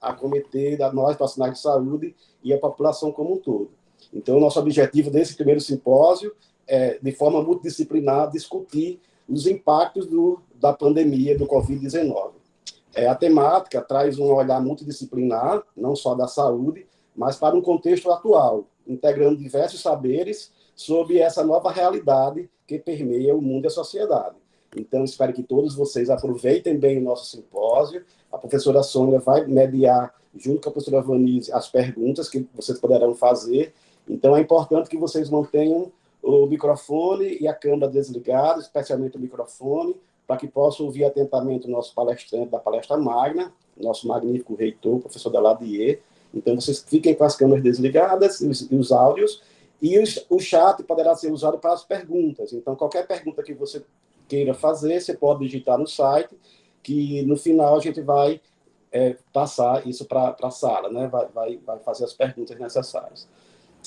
acometer a nós, profissionais de saúde, e a população como um todo. Então, o nosso objetivo desse primeiro simpósio é, de forma multidisciplinar, discutir os impactos da pandemia do Covid-19. A temática traz um olhar multidisciplinar, não só da saúde, mas para um contexto atual, integrando diversos saberes sobre essa nova realidade que permeia o mundo e a sociedade. Então, espero que todos vocês aproveitem bem o nosso simpósio. A professora Sônia vai mediar, junto com a professora Vanise, as perguntas que vocês poderão fazer. Então, é importante que vocês mantenham o microfone e a câmera desligados, especialmente o microfone, para que possam ouvir atentamente o nosso palestrante da palestra magna, nosso magnífico reitor, o professor Daladier. Então, vocês fiquem com as câmeras desligadas e os áudios, e o chat poderá ser usado para as perguntas. Então, qualquer pergunta que você queira fazer, você pode digitar no site, que no final a gente vai passar isso para a sala, né? Vai fazer as perguntas necessárias.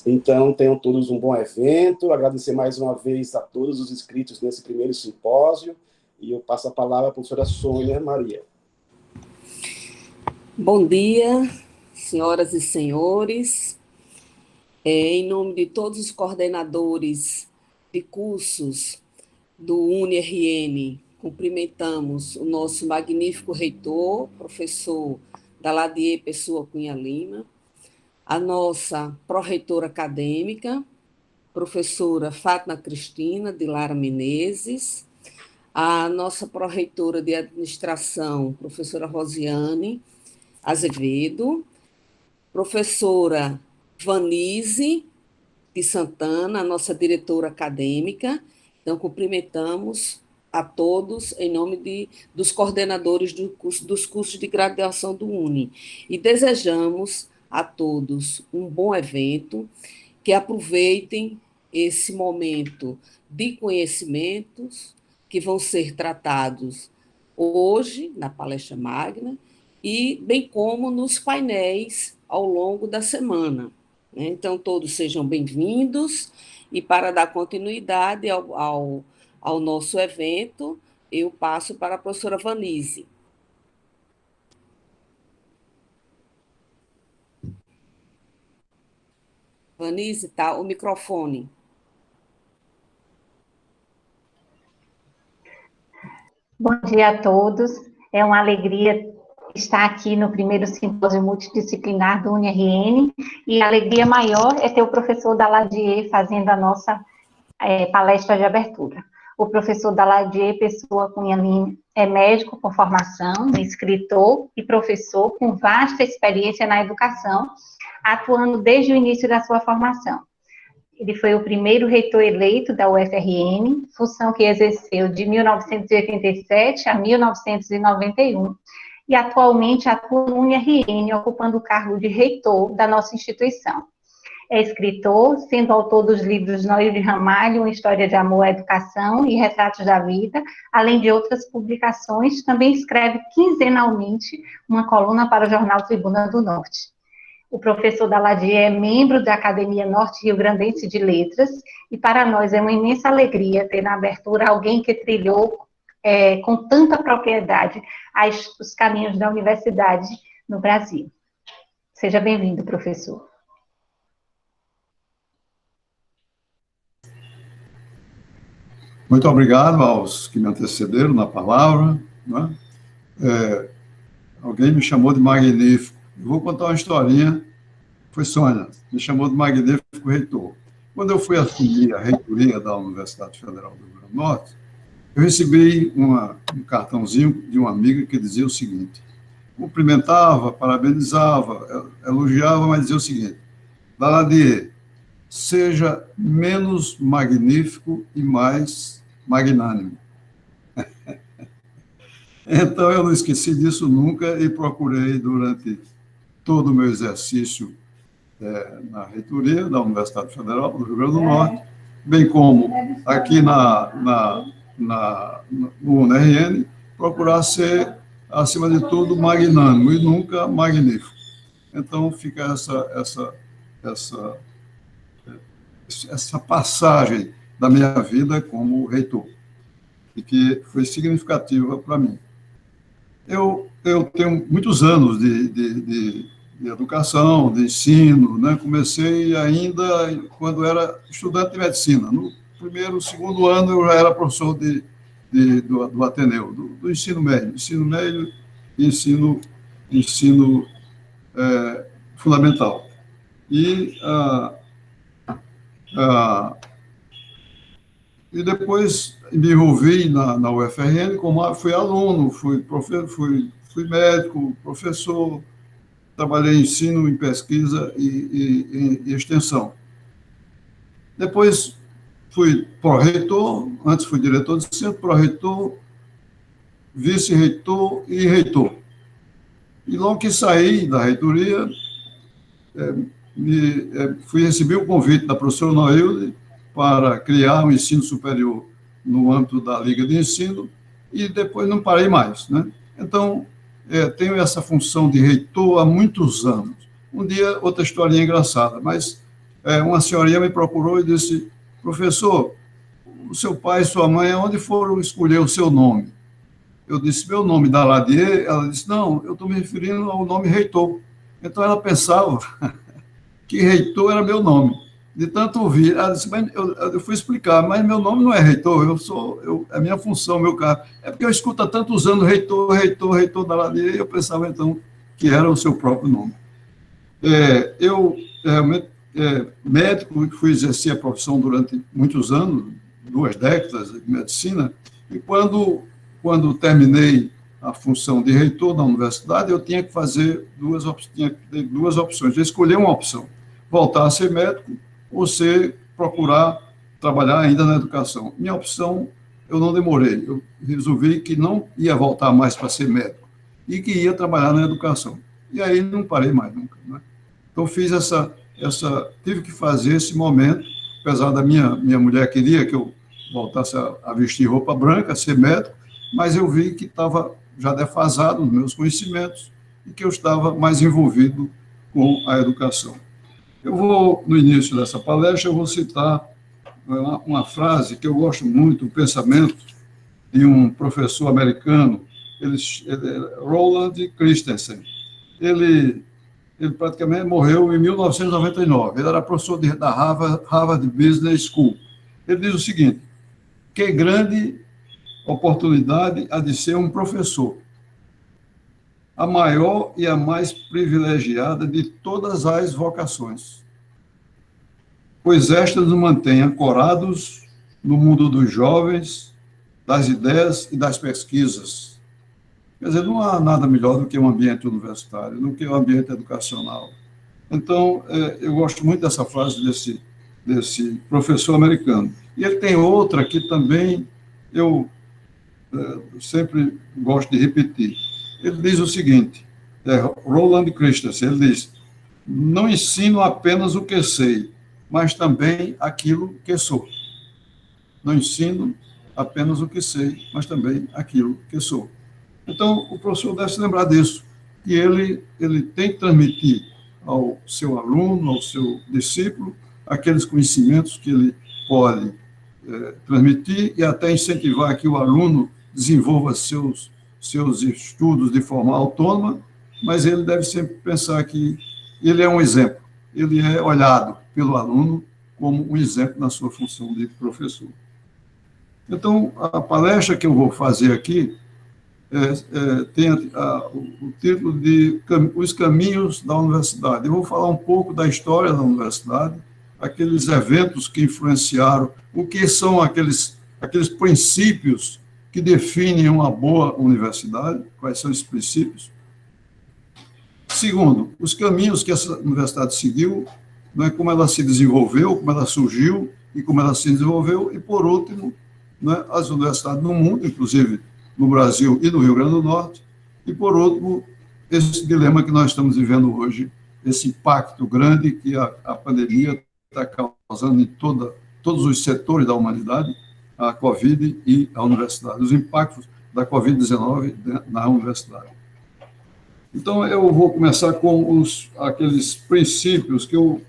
Então, tenham todos um bom evento, agradecer mais uma vez a todos os inscritos nesse primeiro simpósio, e eu passo a palavra à professora Sônia Maria. Bom dia, senhoras e senhores. Em nome de todos os coordenadores de cursos do UniRN, cumprimentamos o nosso magnífico reitor, professor Daladier Pessoa Cunha Lima, a nossa pró-reitora acadêmica, professora Fátima Cristina de Lara Menezes, a nossa pró-reitora de administração, professora Rosiane Azevedo, professora Vanise de Santana, a nossa diretora acadêmica. Então, cumprimentamos a todos em nome dos coordenadores dos cursos de graduação do UNI e desejamos a todos um bom evento, que aproveitem esse momento de conhecimentos que vão ser tratados hoje na palestra magna e bem como nos painéis ao longo da semana. Então, todos sejam bem-vindos e para dar continuidade ao nosso evento, eu passo para a professora Vanise. Vanise, tá o microfone. Bom dia a todos. É uma alegria estar aqui no primeiro simpósio multidisciplinar do UniRN, e a alegria maior é ter o professor Daladier fazendo a nossa palestra de abertura. O professor Daladier Pessoa Cunha Lima é médico com formação, escritor e professor com vasta experiência na educação, atuando desde o início da sua formação. Ele foi o primeiro reitor eleito da UFRN, função que exerceu de 1987 a 1991, e atualmente atua no UniRN, ocupando o cargo de reitor da nossa instituição. É escritor, sendo autor dos livros Noio de Ramalho, Uma História de Amor à Educação e Retratos da Vida, além de outras publicações. Também escreve quinzenalmente uma coluna para o jornal Tribuna do Norte. O professor Daladier é membro da Academia Norte Rio Grandense de Letras, e para nós é uma imensa alegria ter na abertura alguém que trilhou com tanta propriedade os caminhos da universidade no Brasil. Seja bem-vindo, professor. Muito obrigado aos que me antecederam na palavra. Né? Alguém me chamou de magnífico. Eu vou contar uma historinha. Foi Sônia, me chamou de magnífico reitor. Quando eu fui assumir a reitoria da Universidade Federal do Rio Grande do Norte, eu recebi um cartãozinho de uma amiga que dizia o seguinte: cumprimentava, parabenizava, elogiava, mas dizia o seguinte: Daladier, seja menos magnífico e mais magnânimo. Então, eu não esqueci disso nunca e procurei, durante todo o meu exercício na reitoria da Universidade Federal do Rio Grande do Norte, bem como aqui no UniRN, procurar ser, acima de tudo, magnânimo e nunca magnífico. Então, fica essa passagem da minha vida como reitor, e que foi significativa para mim. Eu eu tenho muitos anos de educação, de ensino, né? Comecei ainda quando era estudante de medicina. No primeiro, segundo ano, eu já era professor do Ateneu, do ensino médio e ensino fundamental. E, e depois me envolvi na UFRN, fui aluno, fui médico, professor, trabalhei em ensino, em pesquisa e extensão. Depois fui pró-reitor, antes fui diretor de centro, pró-reitor, vice-reitor e reitor. E logo que saí da reitoria, fui receber o convite da professora Noilde para criar um ensino superior no âmbito da Liga de Ensino, e depois não parei mais, né? Então, tenho essa função de reitor há muitos anos. Um dia, outra historinha engraçada, mas uma senhorinha me procurou e disse: professor, o seu pai e sua mãe, onde foram escolher o seu nome? Eu disse: meu nome, Daladier. Ela disse: não, eu estou me referindo ao nome reitor. Então, ela pensava que reitor era meu nome. De tanto ouvir, ela disse: mas eu fui explicar, mas meu nome não é reitor, é minha função, meu cargo. É porque eu escuto há tantos anos reitor Daladier, e eu pensava, então, que era o seu próprio nome. Eu, realmente, médico, fui exercer a profissão durante muitos anos, 2 décadas de medicina, e quando terminei a função de reitor da universidade, eu tinha que fazer duas opções, escolher uma opção: voltar a ser médico ou procurar trabalhar ainda na educação. Minha opção, eu não demorei, eu resolvi que não ia voltar mais para ser médico e que ia trabalhar na educação. E aí não parei mais nunca, né? Então fiz tive que fazer esse momento, apesar da minha mulher queria que eu voltasse a vestir roupa branca, a ser médico, mas eu vi que estava já defasado nos meus conhecimentos e que eu estava mais envolvido com a educação. Eu vou, no início dessa palestra, eu vou citar uma frase que eu gosto muito, um pensamento de um professor americano, Roland Christensen. Ele praticamente morreu em 1999. Ele era professor da Harvard Business School. Ele diz o seguinte: que grande oportunidade há de ser um professor, a maior e a mais privilegiada de todas as vocações, pois esta nos mantém ancorados no mundo dos jovens, das ideias e das pesquisas. Quer dizer, não há nada melhor do que um ambiente universitário, do que um ambiente educacional. Então, eu gosto muito dessa frase desse professor americano. E ele tem outra que também eu sempre gosto de repetir. Ele diz o seguinte, Roland Christensen, ele diz: não ensino apenas o que sei, mas também aquilo que sou. Não ensino apenas o que sei, mas também aquilo que sou. Então, o professor deve se lembrar disso, que ele tem que transmitir ao seu aluno, ao seu discípulo, aqueles conhecimentos que ele pode transmitir e até incentivar que o aluno desenvolva seus estudos de forma autônoma, mas ele deve sempre pensar que ele é um exemplo, ele é olhado pelo aluno como um exemplo na sua função de professor. Então, a palestra que eu vou fazer aqui tem o título de Os Caminhos da Universidade. Eu vou falar um pouco da história da universidade, aqueles eventos que influenciaram, o que são aqueles princípios que definem uma boa universidade, quais são esses princípios. Segundo, os caminhos que essa universidade seguiu, né, como ela se desenvolveu, como ela surgiu e como ela se desenvolveu, e, por último, né, as universidades no mundo, inclusive no Brasil e no Rio Grande do Norte, e, por último, esse dilema que nós estamos vivendo hoje, esse impacto grande que a pandemia está causando em todos os setores da humanidade, a Covid e a universidade, os impactos da Covid-19 na universidade. Então, eu vou começar com aqueles princípios que eu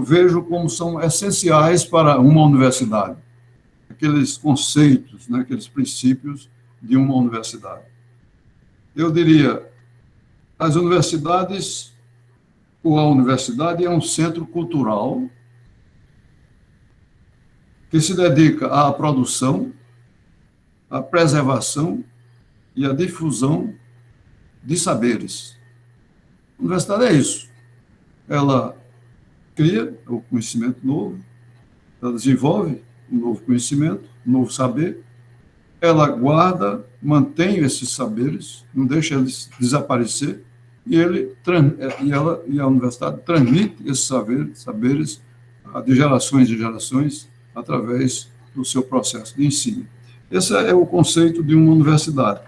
vejo como são essenciais para uma universidade, aqueles conceitos, né, aqueles princípios de uma universidade. eu diria, as universidades, ou a universidade é um centro cultural que se dedica à produção, à preservação e à difusão de saberes. A universidade é isso. Ela cria o conhecimento novo, ela desenvolve um novo conhecimento, um novo saber, ela guarda, mantém esses saberes, não deixa eles desaparecer, e a universidade transmite esses saberes de gerações em gerações através do seu processo de ensino. Esse é o conceito de uma universidade.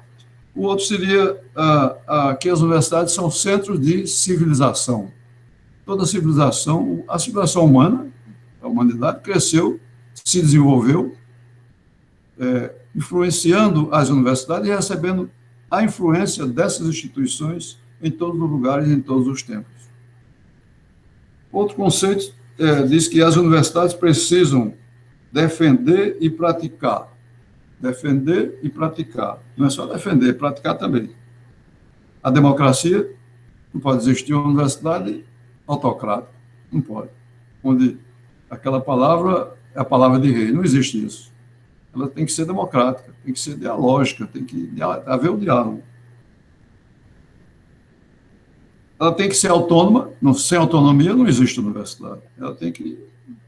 O outro seria que as universidades são centros de civilização. Toda civilização, a civilização humana, a humanidade cresceu, se desenvolveu, influenciando as universidades e recebendo a influência dessas instituições em todos os lugares, em todos os tempos. Outro conceito diz que as universidades precisam defender e praticar. Defender e praticar. Não é só defender, praticar também. A democracia, não pode existir uma universidade autocrática, não pode. Onde aquela palavra é a palavra de rei, não existe isso. Ela tem que ser democrática, tem que ser dialógica, tem que haver o diálogo. Ela tem que ser autônoma, sem autonomia não existe universidade. Ela tem que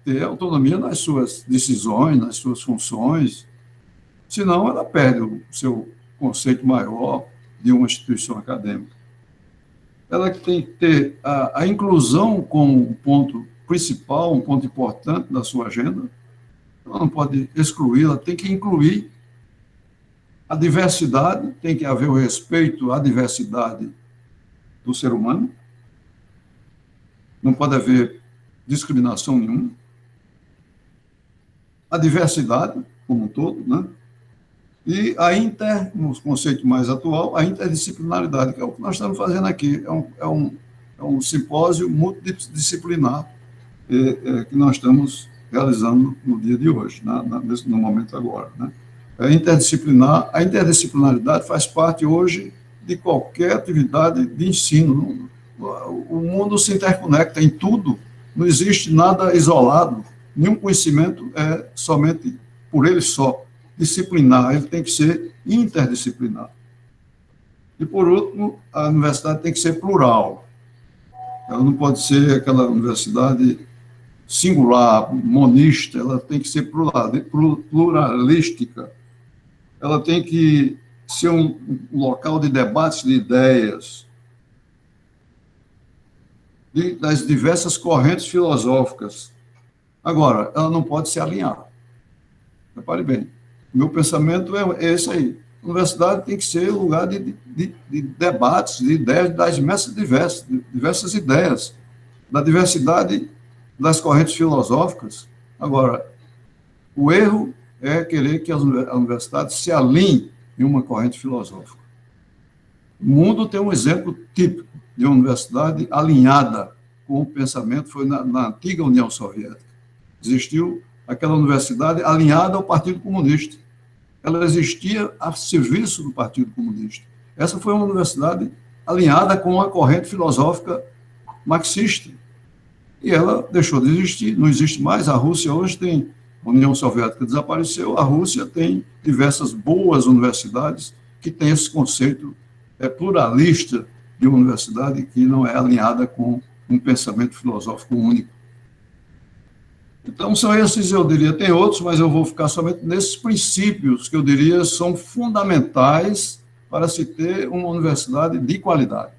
ter autonomia nas suas decisões, nas suas funções, senão ela perde o seu conceito maior de uma instituição acadêmica. Ela tem que ter a inclusão como um ponto principal, um ponto importante da sua agenda. Ela não pode excluir, ela tem que incluir a diversidade, tem que haver o respeito à diversidade do ser humano, não pode haver discriminação nenhuma. A diversidade, como um todo, né? E no conceito mais atual, a interdisciplinaridade, que é o que nós estamos fazendo aqui. É um simpósio multidisciplinar que nós estamos realizando no dia de hoje, no momento agora, né? A interdisciplinaridade faz parte hoje de qualquer atividade de ensino. O mundo se interconecta em tudo, não existe nada isolado, nenhum conhecimento é somente por ele só. Disciplinar, ele tem que ser interdisciplinar. E, por último, a universidade tem que ser plural. Ela não pode ser aquela universidade singular, monista, ela tem que ser pluralística. Ela tem que ser um local de debates de ideias, das diversas correntes filosóficas. Agora, ela não pode se alinhar. Repare bem. Meu pensamento é esse aí. A universidade tem que ser um lugar de debates, de ideias, das diversas ideias, da diversidade das correntes filosóficas. Agora, o erro é querer que a universidade se alinhe em uma corrente filosófica. O mundo tem um exemplo típico de uma universidade alinhada com o pensamento, foi na antiga União Soviética. Existiu aquela universidade alinhada ao Partido Comunista. Ela existia a serviço do Partido Comunista. Essa foi uma universidade alinhada com a corrente filosófica marxista. E ela deixou de existir, não existe mais. A Rússia hoje tem, a União Soviética desapareceu, a Rússia tem diversas boas universidades que têm esse conceito pluralista de uma universidade que não é alinhada com um pensamento filosófico único. Então, são esses, eu diria, tem outros, mas eu vou ficar somente nesses princípios que eu diria são fundamentais para se ter uma universidade de qualidade.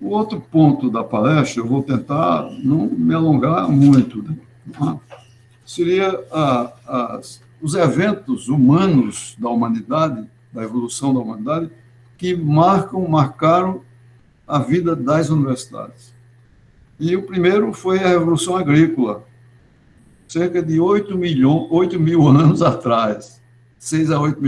O outro ponto da palestra, eu vou tentar não me alongar muito, né? Seria os eventos humanos da humanidade, da evolução da humanidade, que marcaram a vida das universidades. E o primeiro foi a Revolução Agrícola, cerca de 8 mil anos atrás, 6 a 8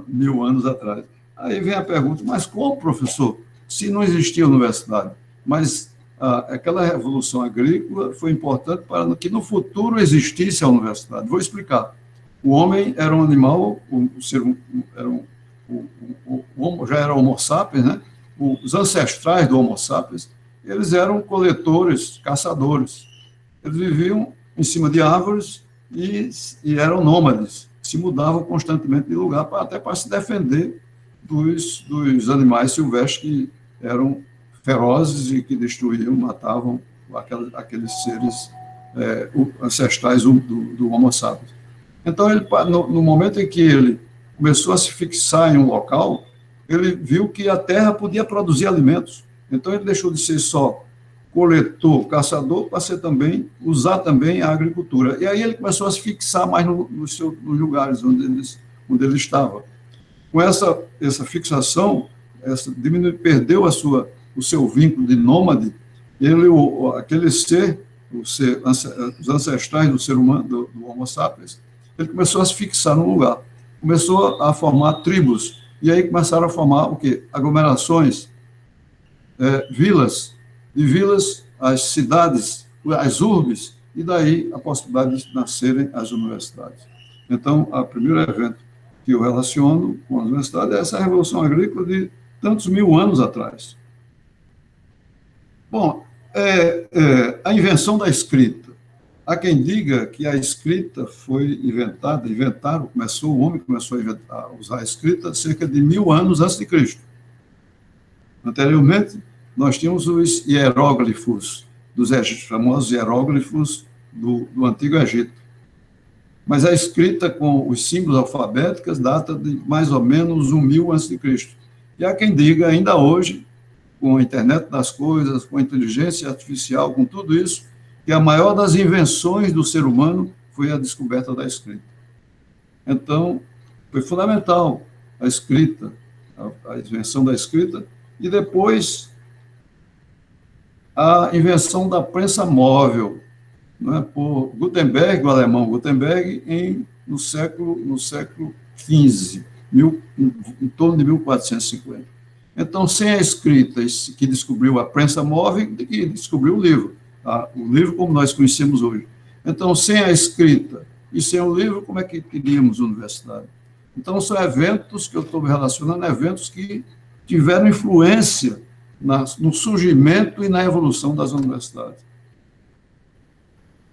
mil anos atrás. Aí vem a pergunta, mas como, professor, se não existia universidade? Mas aquela Revolução Agrícola foi importante para que no futuro existisse a universidade. Vou explicar. O homem era um animal, o já era Homo sapiens, né? Os ancestrais do Homo sapiens, eles eram coletores, caçadores. Eles viviam em cima de árvores e eram nômades, se mudavam constantemente de lugar, até para se defender dos animais silvestres que eram ferozes e que destruíam, matavam aqueles seres ancestrais do Homo sapiens. Então, no momento em que ele começou a se fixar em um local, ele viu que a terra podia produzir alimentos. Então, ele deixou de ser só coletor, caçador, para usar também a agricultura. E aí ele começou a se fixar mais nos lugares onde ele estava. Com essa fixação, perdeu o seu vínculo de nômade, aquele ser, os ancestrais do ser humano, do Homo sapiens, ele começou a se fixar num lugar, começou a formar tribos, e aí começaram a formar o quê? Aglomerações, vilas, de vilas, as cidades, as urbes, e daí a possibilidade de nascerem as universidades. Então, o primeiro evento que eu relaciono com as universidades é essa revolução agrícola de tantos mil anos atrás. Bom, a invenção da escrita. Há quem diga que a escrita foi o homem começou a usar a escrita cerca de 1000 anos antes de Cristo. Anteriormente, nós tínhamos os hieróglifos dos egípcios, famosos hieróglifos do Antigo Egito. Mas a escrita com os símbolos alfabéticos data de mais ou menos 1000 a.C. E há quem diga, ainda hoje, com a internet das coisas, com a inteligência artificial, com tudo isso, que a maior das invenções do ser humano foi a descoberta da escrita. Então, foi fundamental a escrita, a invenção da escrita, e depois a invenção da prensa móvel, não é, por Gutenberg, o alemão Gutenberg, no século XV, em torno de 1450. Então, sem a escrita, que descobriu a prensa móvel, que descobriu o livro como nós conhecemos hoje. Então, sem a escrita e sem o livro, como é que teríamos universidade? Então, são eventos que eu estou relacionando, eventos que tiveram influência no surgimento e na evolução das universidades.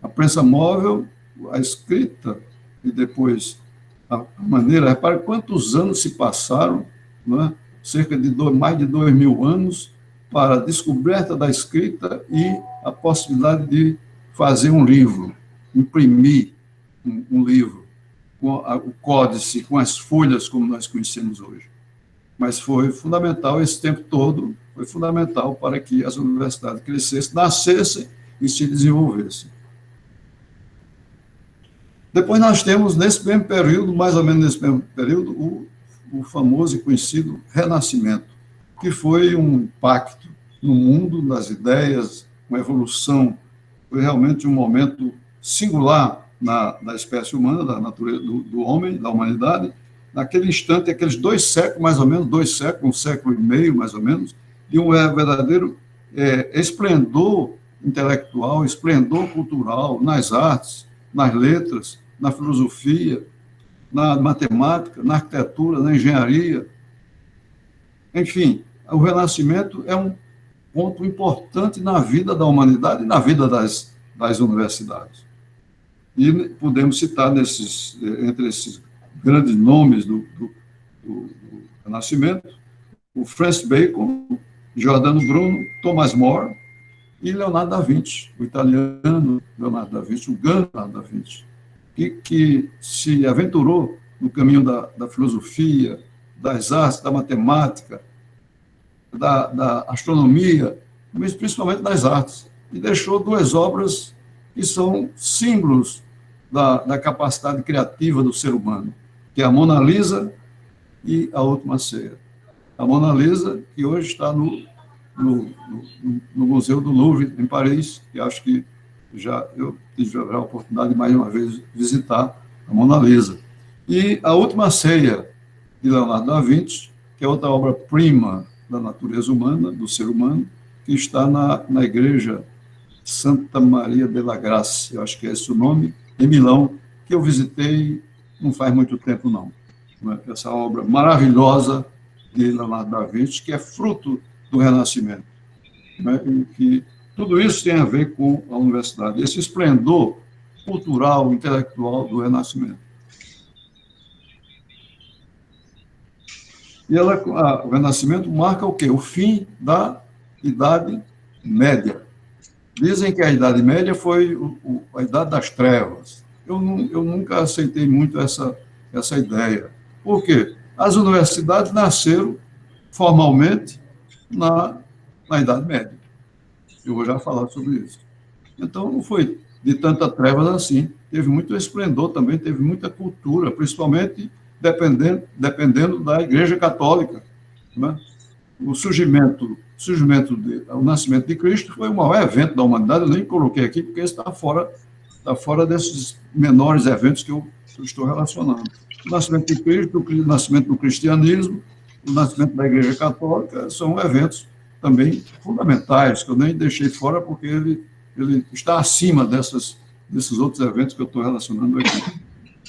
A prensa móvel, a escrita, e depois a maneira... Repare quantos anos se passaram, não é? Cerca de mais de 2000 anos, para a descoberta da escrita e a possibilidade de fazer um livro, imprimir um livro, com o códice, com as folhas como nós conhecemos hoje. Mas foi fundamental, esse tempo todo, foi fundamental para que as universidades crescessem, nascessem e se desenvolvessem. Depois nós temos, nesse mesmo período, mais ou menos nesse mesmo período, o famoso e conhecido Renascimento, que foi um impacto no mundo das ideias, uma evolução, foi realmente um momento singular na espécie humana, da natureza do homem, da humanidade, naquele instante, aqueles 2 séculos, mais ou menos, 2 séculos, 1,5 século, mais ou menos, de um verdadeiro esplendor intelectual, esplendor cultural nas artes, nas letras, na filosofia, na matemática, na arquitetura, na engenharia. Enfim, o Renascimento é um ponto importante na vida da humanidade e na vida das universidades. E podemos citar entre esses grandes nomes do Renascimento, o Francis Bacon, Giordano Bruno, Thomas More e Leonardo da Vinci, o italiano Leonardo da Vinci, o grande Leonardo da Vinci, que se aventurou no caminho da filosofia, das artes, da matemática, da astronomia, mas principalmente das artes, e deixou 2 obras que são símbolos da capacidade criativa do ser humano, que é a Mona Lisa e a Última Ceia. A Mona Lisa, que hoje está no Museu do Louvre, em Paris, que acho que eu tive a oportunidade de mais uma vez visitar a Mona Lisa. E a Última Ceia, de Leonardo da Vinci, que é outra obra-prima da natureza humana, do ser humano, que está na igreja Santa Maria della Graça, eu acho que é esse o nome, em Milão, que eu visitei não faz muito tempo, não. né, essa obra maravilhosa de Leonardo da Vinci, que é fruto do Renascimento, né, e que tudo isso tem a ver com a universidade, esse esplendor cultural, intelectual do Renascimento. E o Renascimento marca o quê? O fim da Idade Média. Dizem que a Idade Média foi a Idade das Trevas. Eu nunca aceitei muito essa ideia. Por quê? As universidades nasceram formalmente na Idade Média. Eu vou já falar sobre isso. Então, não foi de tanta trevas assim. Teve muito esplendor também, teve muita cultura, principalmente dependendo da Igreja Católica, né? O nascimento de Cristo foi o maior evento da humanidade. Eu nem coloquei aqui, porque esse está fora desses menores eventos que eu estou relacionando. O nascimento de Cristo, o nascimento do cristianismo, o nascimento da Igreja Católica são eventos também fundamentais, que eu nem deixei fora, porque ele está acima desses outros eventos que eu estou relacionando aqui.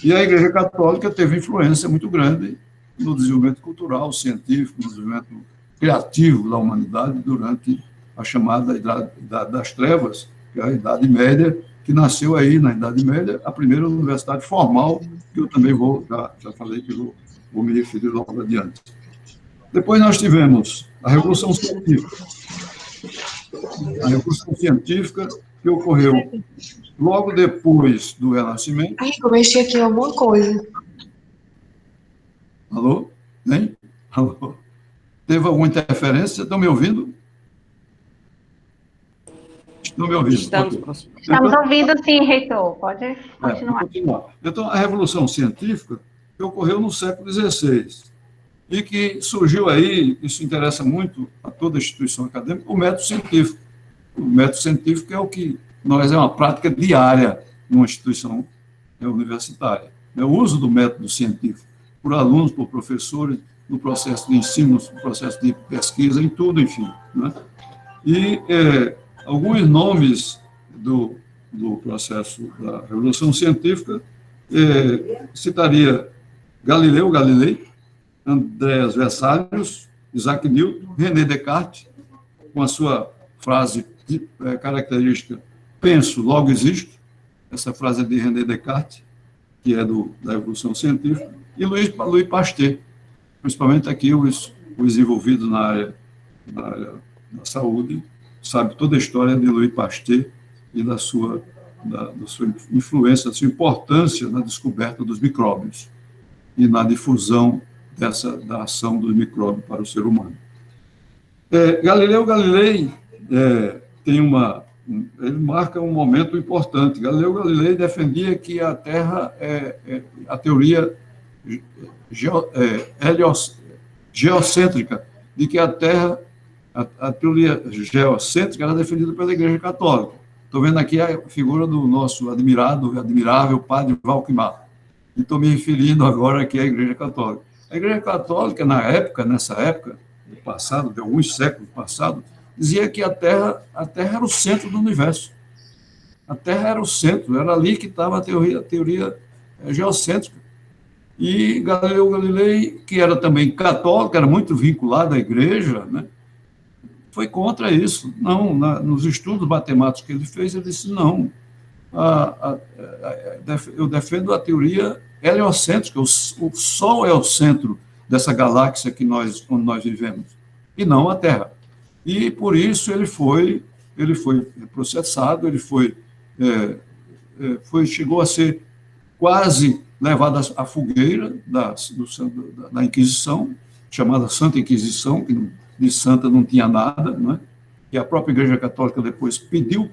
E a Igreja Católica teve influência muito grande no desenvolvimento cultural, científico, no desenvolvimento criativo da humanidade durante a chamada Idade das Trevas, que é a Idade Média, que nasceu aí na Idade Média, a primeira universidade formal, que eu também já falei que eu vou me referir logo adiante. Depois nós tivemos a Revolução Científica. A Revolução Científica que ocorreu logo depois do Renascimento. Ai, eu mexi aqui em alguma coisa. Alô? Nem? Alô? Teve alguma interferência? Estão me ouvindo? Estão me ouvindo? Estamos ouvindo, sim, reitor. Pode continuar. Continuar. Então, a Revolução Científica que ocorreu no século XVI e que surgiu aí, isso interessa muito a toda instituição acadêmica, o método científico. O método científico é o que é uma prática diária numa instituição universitária. É o uso do método científico por alunos, por professores, no processo de ensino, no processo de pesquisa, em tudo, enfim, né? E alguns nomes do processo da Revolução Científica, citaria Galileu Galilei, Andreas Vesalius, Isaac Newton, René Descartes, com a sua frase característica, penso, logo existo, essa frase é de René Descartes, que é da Revolução Científica, e Louis Pasteur, principalmente aqui os envolvidos na área da saúde, sabe toda a história de Louis Pasteur e da sua influência, da sua importância na descoberta dos micróbios e na difusão da ação dos micróbios para o ser humano. Galileu Galilei ele marca um momento importante. Galileu Galilei defendia que a Terra a teoria geocêntrica, de que a Terra, a teoria geocêntrica era defendida pela Igreja Católica. Estou vendo aqui a figura do nosso admirável padre Valquimar. E estou me referindo agora aqui à Igreja Católica. A Igreja Católica, nessa época, do passado, de alguns séculos passados, dizia que a Terra era o centro do universo. A Terra era o centro, era ali que estava a teoria geocêntrica. E Galileu Galilei, que era também católico, era muito vinculado à igreja, né, foi contra isso. Não, nos estudos matemáticos que ele fez, ele disse, não, eu defendo a teoria heliocêntrica, o Sol é o centro dessa galáxia onde nós vivemos, e não a Terra. E, por isso, ele foi processado, chegou a ser quase levado à fogueira da Inquisição, chamada Santa Inquisição, que de santa não tinha nada, né? E a própria Igreja Católica depois pediu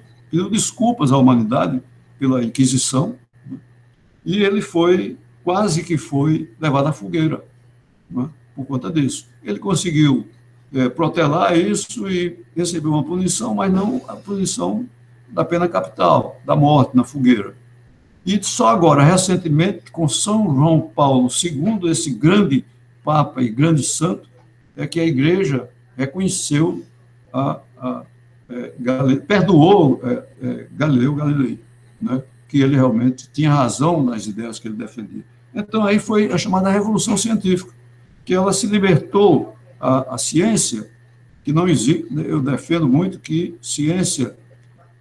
desculpas à humanidade pela Inquisição, né? E ele quase que foi levado à fogueira, né? Por conta disso. Ele conseguiu protelar isso e recebeu uma punição, mas não a punição da pena capital, da morte na fogueira. E só agora, recentemente, com São João Paulo II, esse grande Papa e grande santo, é que a Igreja reconheceu, perdoou Galileu Galilei, né, que ele realmente tinha razão nas ideias que ele defendia. Então, aí foi a chamada Revolução Científica, que ela se libertou a ciência, que não existe, eu defendo muito que ciência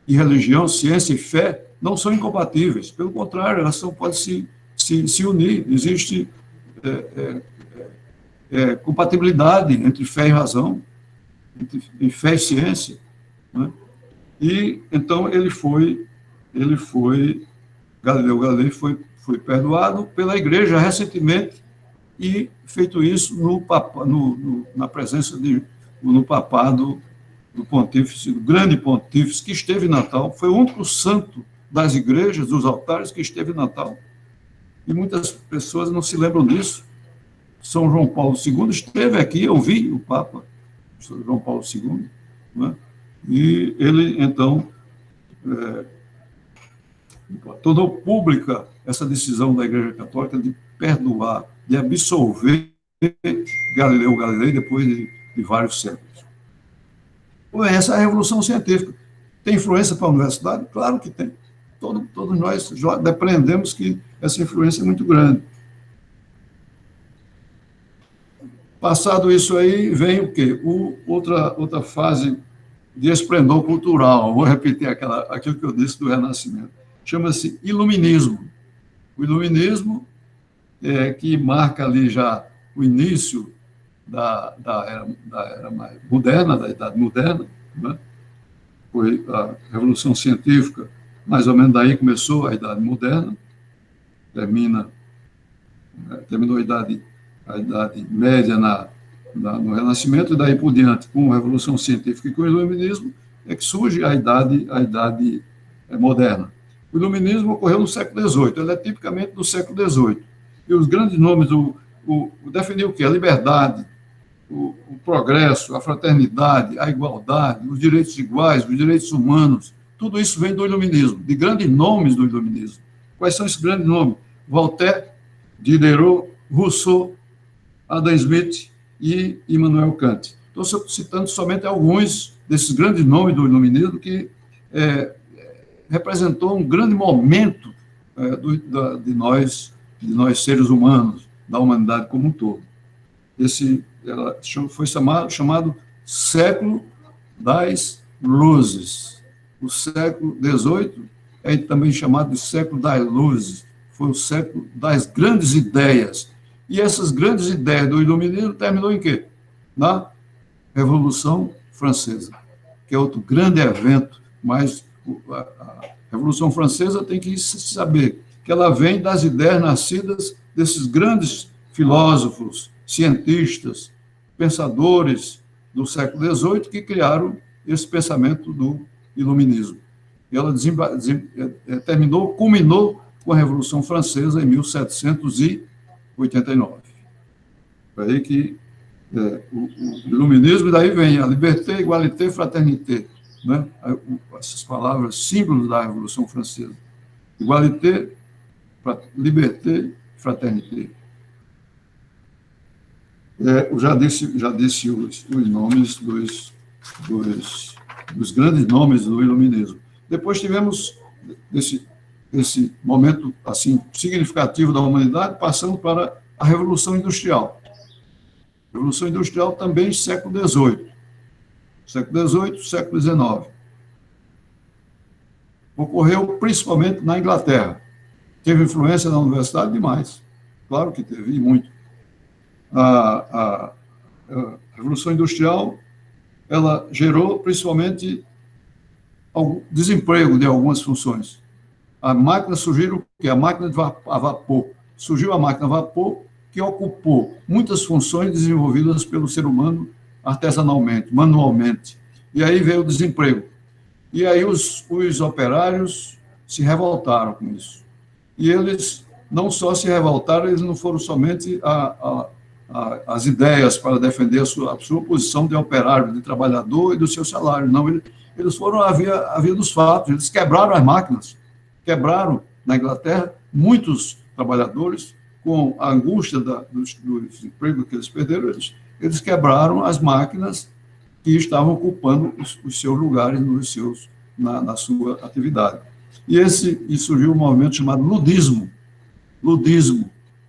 e religião, ciência e fé não são incompatíveis, pelo contrário, elas podem se unir, existe compatibilidade entre fé e razão, entre fé e ciência, né? E então Galileu Galilei foi perdoado pela Igreja recentemente e feito isso na presença no papado do pontífice, do grande pontífice que esteve em Natal, foi o único santo das igrejas, dos altares que esteve em Natal. E muitas pessoas não se lembram disso. São João Paulo II esteve aqui, eu vi o Papa, São João Paulo II, né? E ele, então, tornou pública essa decisão da Igreja Católica de perdoar, de absolver Galileu Galilei depois de vários séculos. Essa é a Revolução Científica. Tem influência para a universidade? Claro que tem. Todos nós já depreendemos que essa influência é muito grande. Passado isso aí, vem o quê? Outra fase de esplendor cultural. Vou repetir aquilo que eu disse do Renascimento. Chama-se Iluminismo. O Iluminismo que marca ali já o início da era mais moderna, da Idade Moderna, né? Foi a Revolução Científica, mais ou menos daí começou a Idade Moderna, terminou a Idade Média no Renascimento, e daí por diante, com a Revolução Científica e com o Iluminismo, é que surge a Idade Moderna. O Iluminismo ocorreu no século XVIII, ele é tipicamente do século XVIII. E os grandes nomes definiu o quê? A liberdade, o progresso, a fraternidade, a igualdade, os direitos iguais, os direitos humanos, tudo isso vem do Iluminismo, de grandes nomes do Iluminismo. Quais são esses grandes nomes? Voltaire, Diderot, Rousseau, Adam Smith e Immanuel Kant. Estou citando somente alguns desses grandes nomes do Iluminismo que representou um grande momento de nós seres humanos, da humanidade como um todo. Ela foi chamado século das luzes. O século XVIII é também chamado de século das luzes. Foi o século das grandes ideias. E essas grandes ideias do Iluminismo terminou em quê? Na Revolução Francesa, que é outro grande evento, mas a Revolução Francesa tem que saber que ela vem das ideias nascidas desses grandes filósofos, cientistas, pensadores do século XVIII que criaram esse pensamento do Iluminismo. E ela culminou com a Revolução Francesa em 1789. Foi aí que o Iluminismo, daí vem a liberté, égalité, fraternité, né? Essas palavras, símbolos da Revolução Francesa. Égalité, liberté, fraternité. Eu já disse os nomes dos grandes nomes do Iluminismo. Depois tivemos esse momento assim significativo da humanidade, passando para a Revolução Industrial. Revolução Industrial também século XVIII. Século XVIII, século XIX. Ocorreu principalmente na Inglaterra. Teve influência na universidade demais. Claro que teve, e muito. A Revolução Industrial, ela gerou principalmente algum desemprego de algumas funções. A máquina surgiu, que é a máquina a vapor. Surgiu a máquina a vapor, que ocupou muitas funções desenvolvidas pelo ser humano artesanalmente, manualmente. E aí veio o desemprego. E aí os operários se revoltaram com isso. E eles não só se revoltaram, eles não foram somente as ideias para defender a sua posição de operário, de trabalhador e do seu salário. Não, eles foram à via dos fatos, eles quebraram as máquinas, quebraram na Inglaterra muitos trabalhadores com a angústia dos empregos que eles perderam, eles quebraram as máquinas que estavam ocupando os seus lugares na sua atividade. E surgiu um movimento chamado ludismo,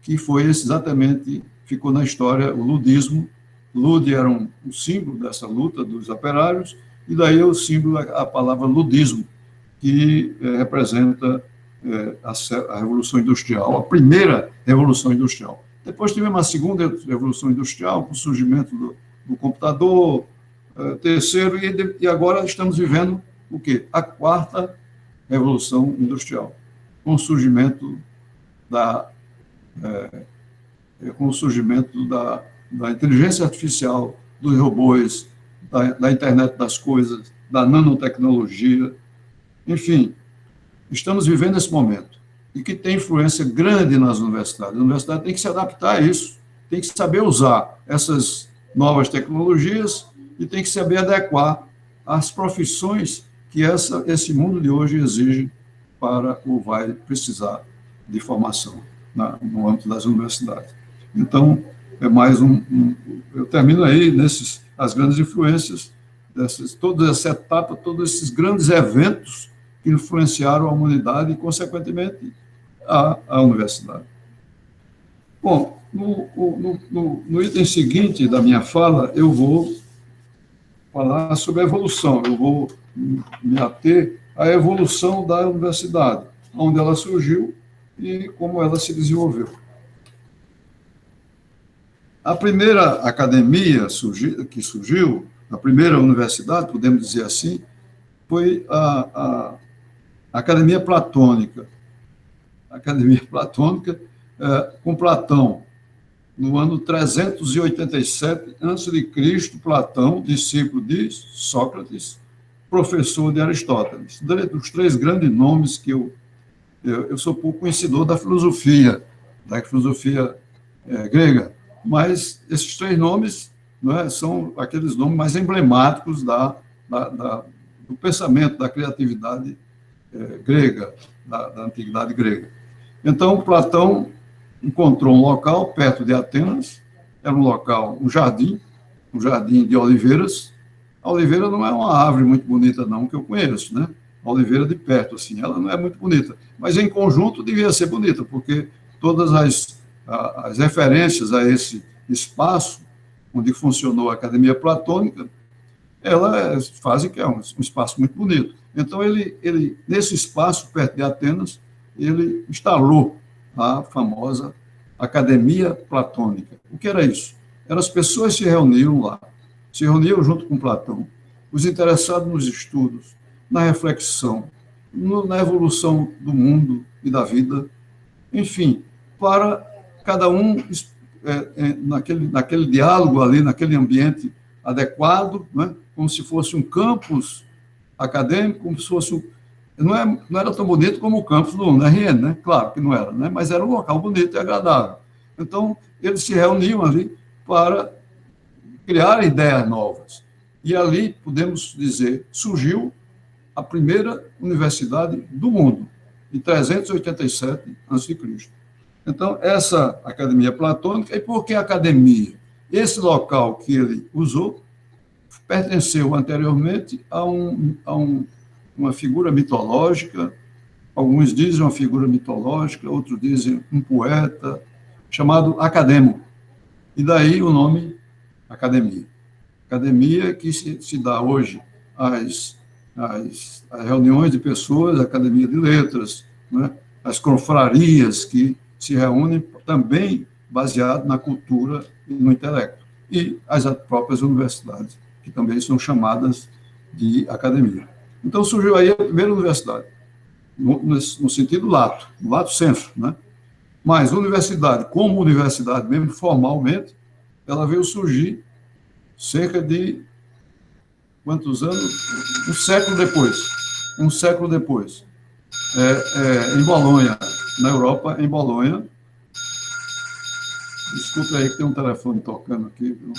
que foi exatamente, ficou na história, o ludismo. Lude era um símbolo dessa luta dos operários, e daí o símbolo, a palavra ludismo, que representa a Revolução Industrial, a primeira Revolução Industrial. Depois tivemos a segunda Revolução Industrial, com o surgimento do computador, terceiro, e agora estamos vivendo o quê? A quarta Revolução Industrial, com o surgimento da inteligência artificial, dos robôs, da internet das coisas, da nanotecnologia, enfim, estamos vivendo esse momento, e que tem influência grande nas universidades. A universidade tem que se adaptar a isso, tem que saber usar essas novas tecnologias e tem que saber adequar às profissões que esse mundo de hoje exige para ou vai precisar de formação no âmbito das universidades. Então, é mais eu termino aí as grandes influências, toda essa etapa, todos esses grandes eventos que influenciaram a humanidade e, consequentemente, a universidade. Bom, no item seguinte da minha fala, eu vou falar sobre a evolução, eu vou me ater à evolução da universidade, onde ela surgiu e como ela se desenvolveu. A primeira academia que surgiu, a primeira universidade, podemos dizer assim, foi a Academia Platônica. A Academia Platônica, com Platão, no ano 387 a.C., Platão, discípulo de Sócrates, professor de Aristóteles. Dentre os três grandes nomes que eu sou pouco conhecedor da filosofia grega, mas esses três nomes, não é, são aqueles nomes mais emblemáticos do pensamento, da criatividade grega, da antiguidade grega. Então, Platão encontrou um local perto de Atenas, era um jardim de oliveiras. A oliveira não é uma árvore muito bonita, não, que eu conheço, né? A oliveira de perto, assim, ela não é muito bonita, mas em conjunto devia ser bonita, porque todas as referências a esse espaço onde funcionou a Academia Platônica, elas fazem que é um espaço muito bonito. Então, ele nesse espaço, perto de Atenas, ele instalou a famosa Academia Platônica. O que era isso? As pessoas se reuniam junto com Platão, os interessados nos estudos, na reflexão, na evolução do mundo e da vida, enfim, para cada um, naquele diálogo ali, naquele ambiente adequado, né, como se fosse um campus acadêmico, como se fosse não era tão bonito como o campus do UniRN, né? Claro que não era, né? Mas era um local bonito e agradável. Então, eles se reuniam ali para criar ideias novas. E ali, podemos dizer, surgiu a primeira universidade do mundo, em 387 a.C. Então, essa Academia Platônica, e por que academia? Esse local que ele usou pertenceu anteriormente a uma figura mitológica, alguns dizem uma figura mitológica, outros dizem um poeta, chamado Academo. E daí o nome Academia. Academia que se dá hoje às reuniões de pessoas, Academia de Letras, né? As confrarias que se reúnem também baseado na cultura e no intelecto. E as próprias universidades, que também são chamadas de academia. Então, surgiu aí a primeira universidade, no sentido lato, no lato sensu, né? Mas universidade, como universidade mesmo, formalmente, ela veio surgir cerca de quantos anos? Um século depois. Em Bolonha, na Europa, em Bolonha. Desculpa aí que tem um telefone tocando aqui. Viu?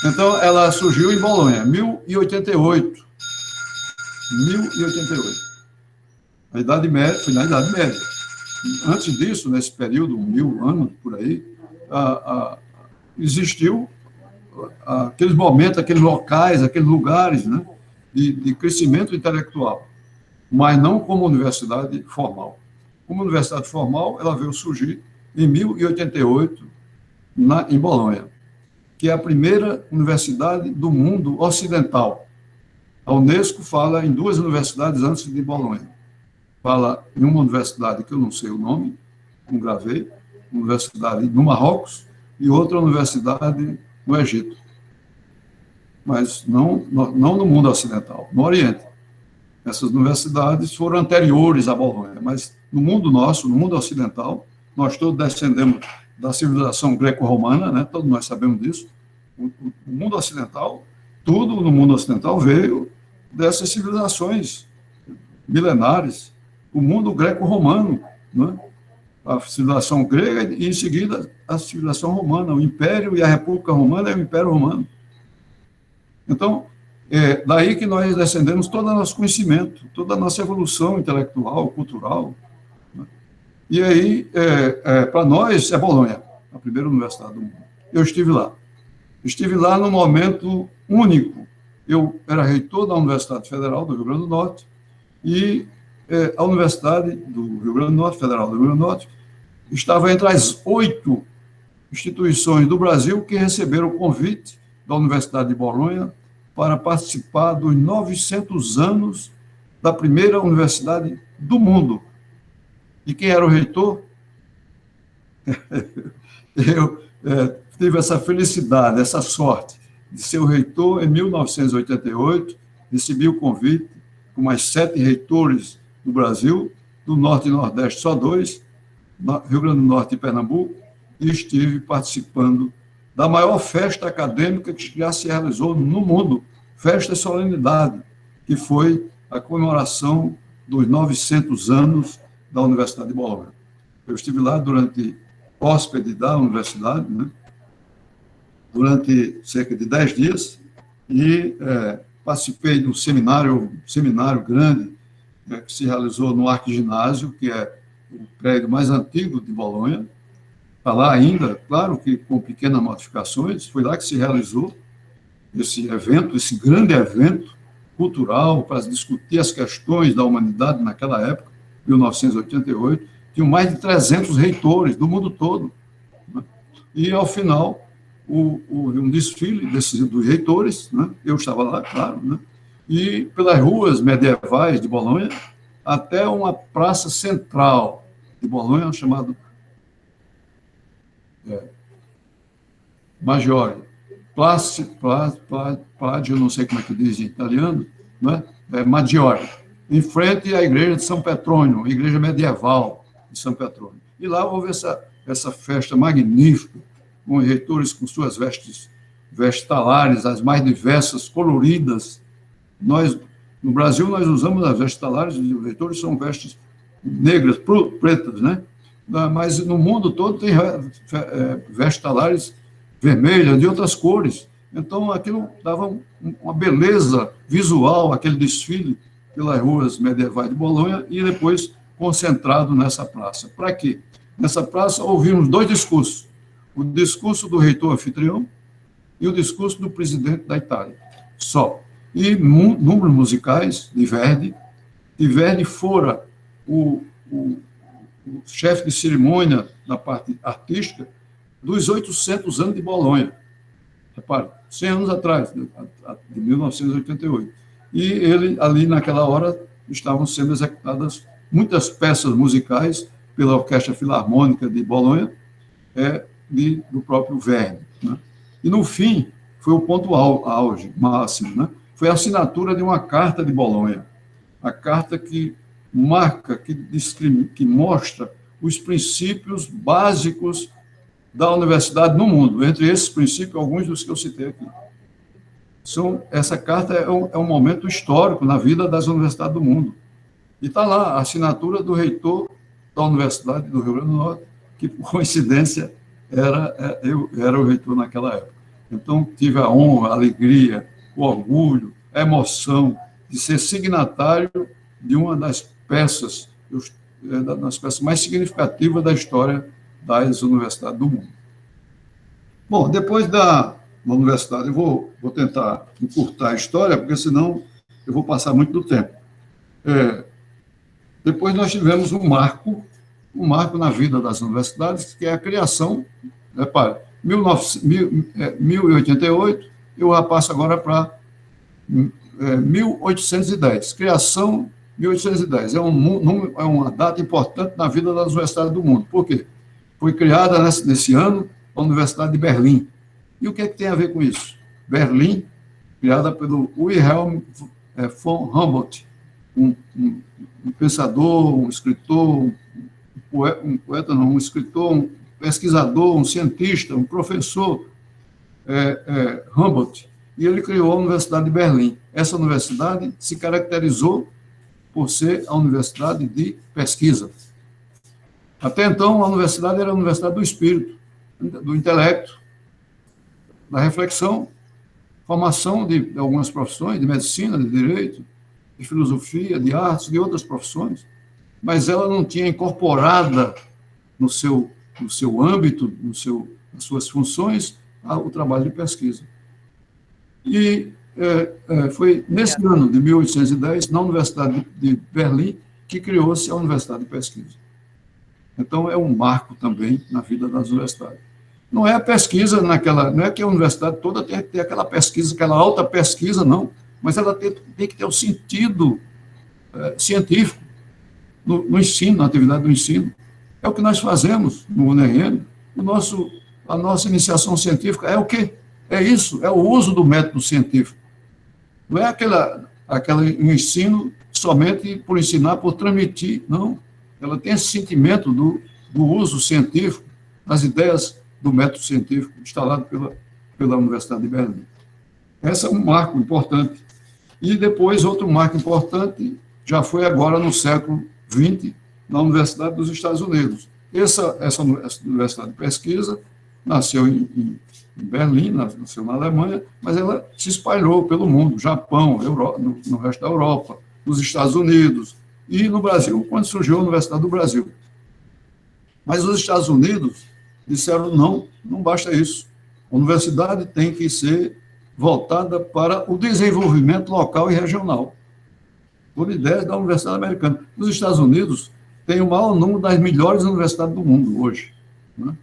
Então, ela surgiu em Bolonha, 1088. A Idade Média, foi na Idade Média. Antes disso, nesse período, 1000 anos, por aí, existiu aqueles momentos, aqueles locais, aqueles lugares, né, de crescimento intelectual, mas não como universidade formal. Como universidade formal, ela veio surgir em 1088, em Bolonha, que é a primeira universidade do mundo ocidental. A Unesco fala em 2 universidades antes de Bolonha. Fala em uma universidade que eu não sei o nome, não gravei, universidade no Marrocos, e outra universidade no Egito. Mas não no mundo ocidental, no Oriente. Essas universidades foram anteriores a Bolonha, mas no mundo nosso, no mundo ocidental, nós todos descendemos da civilização greco-romana, né? Todos nós sabemos disso. O mundo ocidental, tudo no mundo ocidental veio dessas civilizações milenares. O mundo greco-romano, né? A civilização grega e, em seguida, a civilização romana. O Império e a República Romana é o Império Romano. Então, é daí que nós descendemos todo o nosso conhecimento, toda a nossa evolução intelectual, cultural. Né? E aí, para nós, é Bolonha, a primeira universidade do mundo. Eu estive lá. Estive lá num momento único. Eu era reitor da Universidade Federal do Rio Grande do Norte e a Universidade do Rio Grande do Norte, Federal do Rio Grande do Norte, estava entre as 8 instituições do Brasil que receberam o convite da Universidade de Bolonha para participar dos 900 anos da primeira universidade do mundo. E quem era o reitor? Eu tive essa felicidade, essa sorte de ser o reitor em 1988, recebi o convite com mais 7 reitores do Brasil, do Norte e Nordeste só 2, Rio Grande do Norte e Pernambuco, e estive participando da maior festa acadêmica que já se realizou no mundo, festa e solenidade, que foi a comemoração dos 900 anos da Universidade de Bolonha. Eu estive lá durante hóspede da universidade, né, durante cerca de 10 dias, e participei de um seminário grande, que se realizou no Arquiginásio, que é o prédio mais antigo de Bolonha. Está lá ainda, claro que com pequenas modificações, foi lá que se realizou esse evento, esse grande evento cultural para discutir as questões da humanidade naquela época, 1988, tinham mais de 300 reitores do mundo todo. Né? E, ao final, um desfile dos reitores, né? Eu estava lá, claro, né? E pelas ruas medievais de Bolonha, até uma praça central de Bolonha, chamada Maggiore, Pládio, não sei como é que diz em italiano, né? Maggiore, em frente à igreja de São Petrônio, igreja medieval de São Petrônio. E lá houve essa festa magnífica, com os reitores com suas vestes vestalares, as mais diversas, coloridas. No Brasil, nós usamos as vestalares, e os reitores são vestes negras, pretas, né? Mas no mundo todo tem vestalares vermelhas, de outras cores. Então, aquilo dava uma beleza visual, aquele desfile pelas ruas medievais de Bolonha, e depois concentrado nessa praça. Para quê? Nessa praça ouvimos 2 discursos. O discurso do reitor anfitrião e o discurso do presidente da Itália. Só. E números musicais de Verdi. E Verdi fora o chefe de cerimônia na parte artística dos 800 anos de Bolonha. Repare, 100 anos atrás, de 1988. E ele, ali naquela hora, estavam sendo executadas muitas peças musicais pela Orquestra Filarmônica de Bolonha, do próprio Verdi. Né? E, no fim, foi o ponto auge, máximo, né? Foi a assinatura de uma carta de Bolonha, a carta que marca, que mostra os princípios básicos da universidade no mundo. Entre esses princípios, alguns dos que eu citei aqui. Essa carta é um momento histórico na vida das universidades do mundo. E está lá a assinatura do reitor da Universidade do Rio Grande do Norte, que, por coincidência, eu era o reitor naquela época. Então, tive a honra, a alegria, o orgulho, a emoção de ser signatário de uma das peças mais significativas da história das universidades do mundo. Bom, depois da universidade, eu vou tentar encurtar a história, porque senão eu vou passar muito do tempo. Depois nós tivemos um marco um marco na vida das universidades, que é a criação, repare, 1088, eu já passo agora para 1810. Criação 1810. É uma data importante na vida das universidades do mundo. Por quê? Foi criada nesse ano a Universidade de Berlim. E o que é que tem a ver com isso? Berlim, criada pelo Wilhelm von Humboldt, um pensador, um escritor, um escritor, um pesquisador, um cientista, um professor, Humboldt, e ele criou a Universidade de Berlim. Essa universidade se caracterizou por ser a universidade de pesquisa. Até então, a universidade era a universidade do espírito, do intelecto, da reflexão, formação de algumas profissões, de medicina, de direito, de filosofia, de artes, de outras profissões, mas ela não tinha incorporada no seu âmbito, nas suas funções, o trabalho de pesquisa. E foi nesse ano de 1810, na Universidade de Berlim, que criou-se a Universidade de Pesquisa. Então, é um marco também na vida das universidades. Não é a pesquisa não é que a universidade toda tem que ter aquela pesquisa, aquela alta pesquisa, não, mas ela tem que ter o sentido científico no ensino, na atividade do ensino. É o que nós fazemos no UNRN. A nossa iniciação científica é o quê? É isso, é o uso do método científico. Não é aquele ensino somente por ensinar, por transmitir, não. Ela tem esse sentimento do uso científico, das ideias do método científico instalado pela Universidade de Berlim. Esse é um marco importante. E depois, outro marco importante, já foi agora no século XX, na Universidade dos Estados Unidos. Essa Universidade de Pesquisa nasceu em Berlim, nasceu na Alemanha, mas ela se espalhou pelo mundo, Japão, no resto da Europa, nos Estados Unidos e no Brasil, quando surgiu a Universidade do Brasil. Mas os Estados Unidos disseram, não basta isso. A universidade tem que ser voltada para o desenvolvimento local e regional, por ideias da Universidade Americana. Os Estados Unidos têm o maior número das melhores universidades do mundo hoje, né?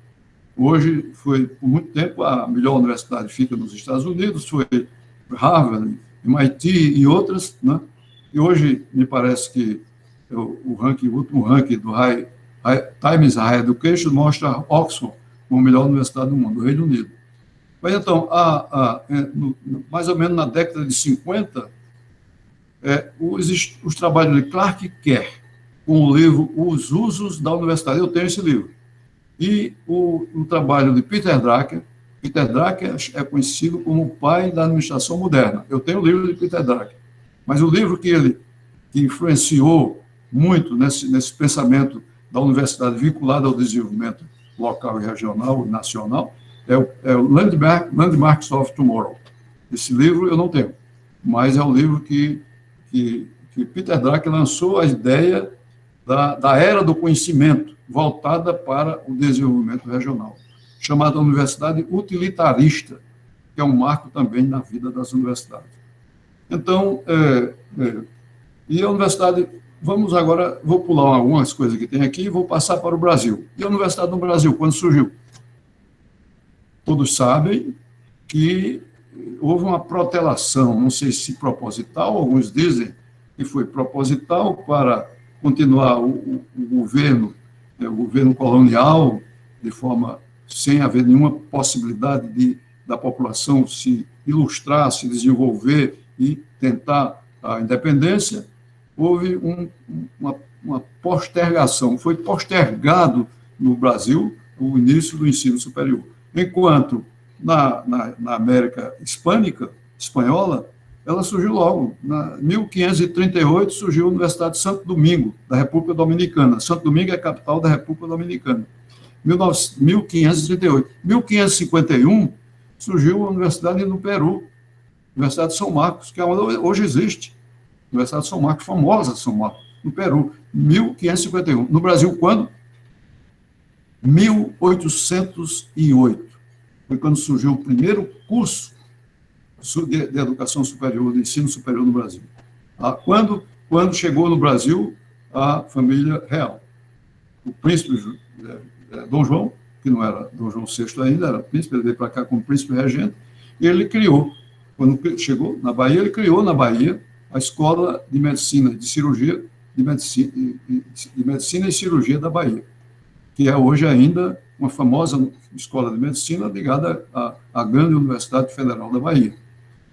Hoje, por muito tempo, a melhor universidade fica nos Estados Unidos, foi Harvard, MIT e outras, né? E hoje, me parece que o último ranking do Times Higher Education mostra Oxford como a melhor universidade do mundo, do Reino Unido. Mas, então, mais ou menos na década de 50, os trabalhos de Clark Kerr, com o livro Os Usos da Universidade, eu tenho esse livro, e o trabalho de Peter Drucker. Peter Drucker é conhecido como o pai da administração moderna. Eu tenho o livro de Peter Drucker, mas o livro que influenciou muito nesse pensamento da universidade vinculada ao desenvolvimento local e regional e nacional é o Landmarks of Tomorrow. Esse livro eu não tenho, mas é um livro que Peter Drucker lançou a ideia da era do conhecimento voltada para o desenvolvimento regional, chamada Universidade Utilitarista, que é um marco também na vida das universidades. Então, e a universidade, vou pular algumas coisas que tem aqui e vou passar para o Brasil. E a Universidade do Brasil, quando surgiu? Todos sabem que houve uma protelação, não sei se proposital, alguns dizem que foi proposital para continuar o governo colonial, de forma sem haver nenhuma possibilidade da população se ilustrar, se desenvolver e tentar a independência. Houve uma postergação, foi postergado no Brasil o início do ensino superior, enquanto na América espanhola, ela surgiu logo. Em 1538 surgiu a Universidade de Santo Domingo, da República Dominicana. Santo Domingo é a capital da República Dominicana. 1538. 1551 surgiu a Universidade no Peru, Universidade de São Marcos, que hoje existe. Universidade de São Marcos, famosa São Marcos, no Peru, 1551. No Brasil, quando? 1808. Foi quando surgiu o primeiro curso de educação superior, de ensino superior no Brasil. Quando chegou no Brasil a família real. o príncipe Dom João, que não era Dom João VI ainda, era príncipe, ele veio para cá como príncipe regente, e ele criou, quando chegou na Bahia, ele criou na Bahia a Escola de Medicina e de Cirurgia, de Medicina e Cirurgia da Bahia, que é hoje ainda uma famosa escola de medicina ligada à grande Universidade Federal da Bahia.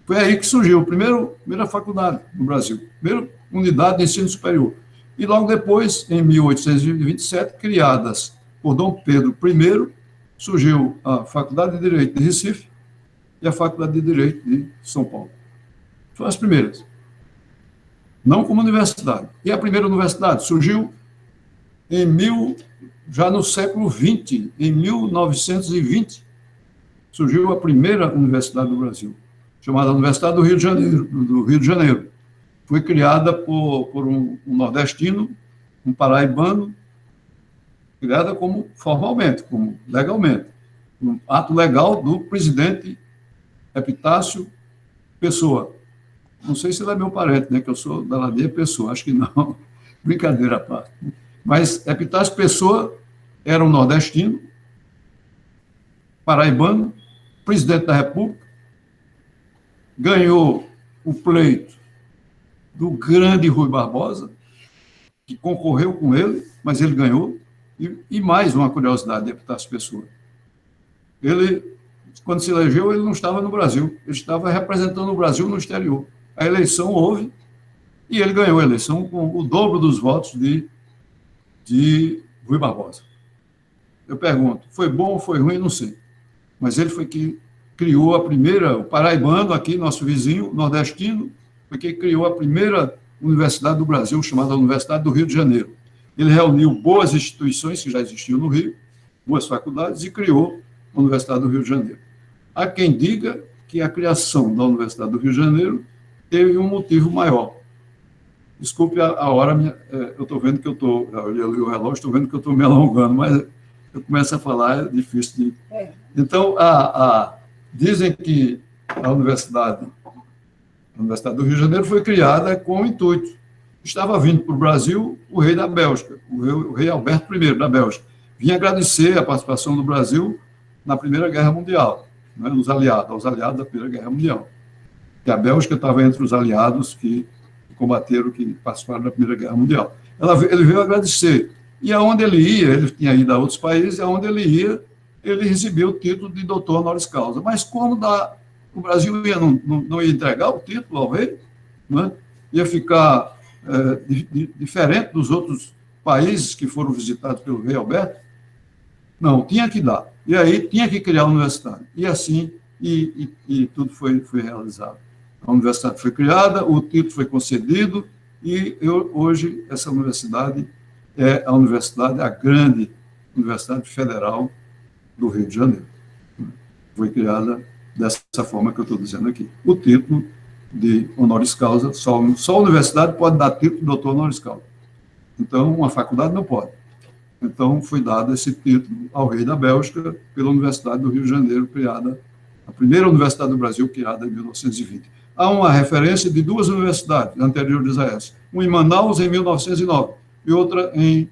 Foi aí que surgiu a primeira faculdade no Brasil, primeira unidade de ensino superior. E logo depois, em 1827, criadas por Dom Pedro I, surgiu a Faculdade de Direito de Recife e a Faculdade de Direito de São Paulo. Foram as primeiras. Não como universidade. E a primeira universidade surgiu já no século XX, em 1920, surgiu a primeira universidade do Brasil, chamada Universidade do Rio de Janeiro. Foi criada por um nordestino, um paraibano, criada formalmente, como legalmente, um ato legal do presidente Epitácio Pessoa. Não sei se ele é meu parente, né, que eu sou da Ladeia Pessoa, acho que não, brincadeira à parte. Mas Epitácio Pessoa era um nordestino, paraibano, presidente da República, ganhou o pleito do grande Rui Barbosa, que concorreu com ele, mas ele ganhou. E mais uma curiosidade de Epitácio Pessoa. Ele, quando se elegeu, ele não estava no Brasil, ele estava representando o Brasil no exterior. A eleição houve e ele ganhou a eleição com o dobro dos votos de Rui Barbosa. Eu pergunto, foi bom ou foi ruim? Não sei. Mas ele foi que criou a primeira, o paraibano aqui, nosso vizinho, nordestino, foi que criou a primeira universidade do Brasil, chamada Universidade do Rio de Janeiro. Ele reuniu boas instituições que já existiam no Rio, boas faculdades, e criou a Universidade do Rio de Janeiro. Há quem diga que a criação da Universidade do Rio de Janeiro teve um motivo maior. Desculpe a hora, eu estou vendo que eu estou, olhei o relógio, estou vendo que eu estou me alongando, mas eu começo a falar, é difícil de... Então, dizem que a Universidade do Rio de Janeiro foi criada com o intuito. Estava vindo para o Brasil o rei da Bélgica, o rei Alberto I da Bélgica. Vinha agradecer a participação do Brasil na Primeira Guerra Mundial, né, aos aliados da Primeira Guerra Mundial. Que a Bélgica estava entre os aliados que combateram, que participaram da Primeira Guerra Mundial. Ele veio agradecer. E aonde ele ia, ele tinha ido a outros países, e aonde ele ia, ele recebeu o título de doutor honoris causa. Mas como o Brasil não ia entregar o título ao rei, né, ia ficar diferente dos outros países que foram visitados pelo rei Alberto, não, tinha que dar. E aí tinha que criar a universidade. E assim, e tudo foi realizado. A universidade foi criada, o título foi concedido, e hoje essa universidade é a grande Universidade Federal do Rio de Janeiro. Foi criada dessa forma que eu estou dizendo aqui. O título de honoris causa, só a universidade pode dar título de doutor honoris causa. Então, uma faculdade não pode. Então, foi dado esse título ao rei da Bélgica pela Universidade do Rio de Janeiro, criada, a primeira universidade do Brasil, criada em 1920. Há uma referência de duas universidades anteriores a essa, uma em Manaus, em 1909, e outra em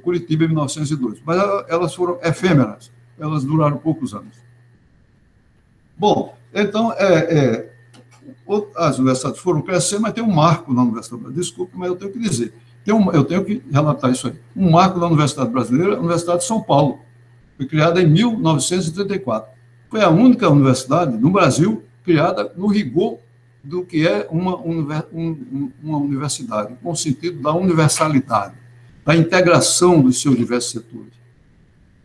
Curitiba, em 1902. Mas elas foram efêmeras, elas duraram poucos anos. Bom, então, as universidades foram crescendo, mas tem um marco na Universidade Brasileira. Desculpe, mas eu tenho que dizer. Eu tenho que relatar isso aí. Um marco da Universidade Brasileira, a Universidade de São Paulo. Foi criada em 1934. Foi a única universidade no Brasil criada no rigor do que é uma universidade, com o sentido da universalidade, da integração dos seus diversos setores.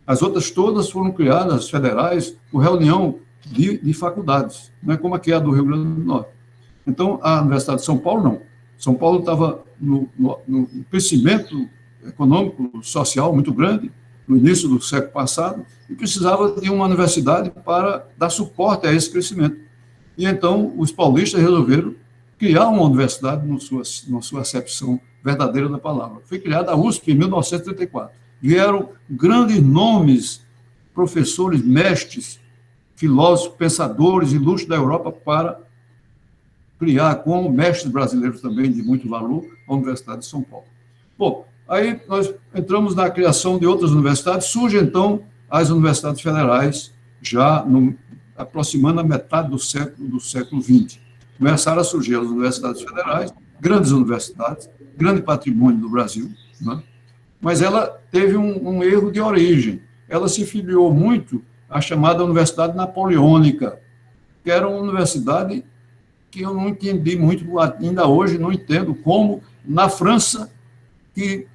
As outras todas foram criadas, as federais, por reunião de faculdades, não é como aqui a do Rio Grande do Norte. Então, a Universidade de São Paulo, não. São Paulo estava no crescimento econômico, social muito grande, no início do século passado, e precisava de uma universidade para dar suporte a esse crescimento. E então, os paulistas resolveram criar uma universidade na sua acepção verdadeira da palavra. Foi criada a USP em 1934. Vieram grandes nomes, professores, mestres, filósofos, pensadores ilustres da Europa para criar, como mestres brasileiros também de muito valor, a Universidade de São Paulo. Bom, Aí nós entramos na criação de outras universidades, surgem, então, as universidades federais, já aproximando a metade do século XX. Começaram a surgir as universidades federais, grandes universidades, grande patrimônio do Brasil, né? Mas ela teve um erro de origem. Ela se filiou muito à chamada Universidade Napoleônica, que era uma universidade que eu não entendi muito, ainda hoje não entendo como, na França, que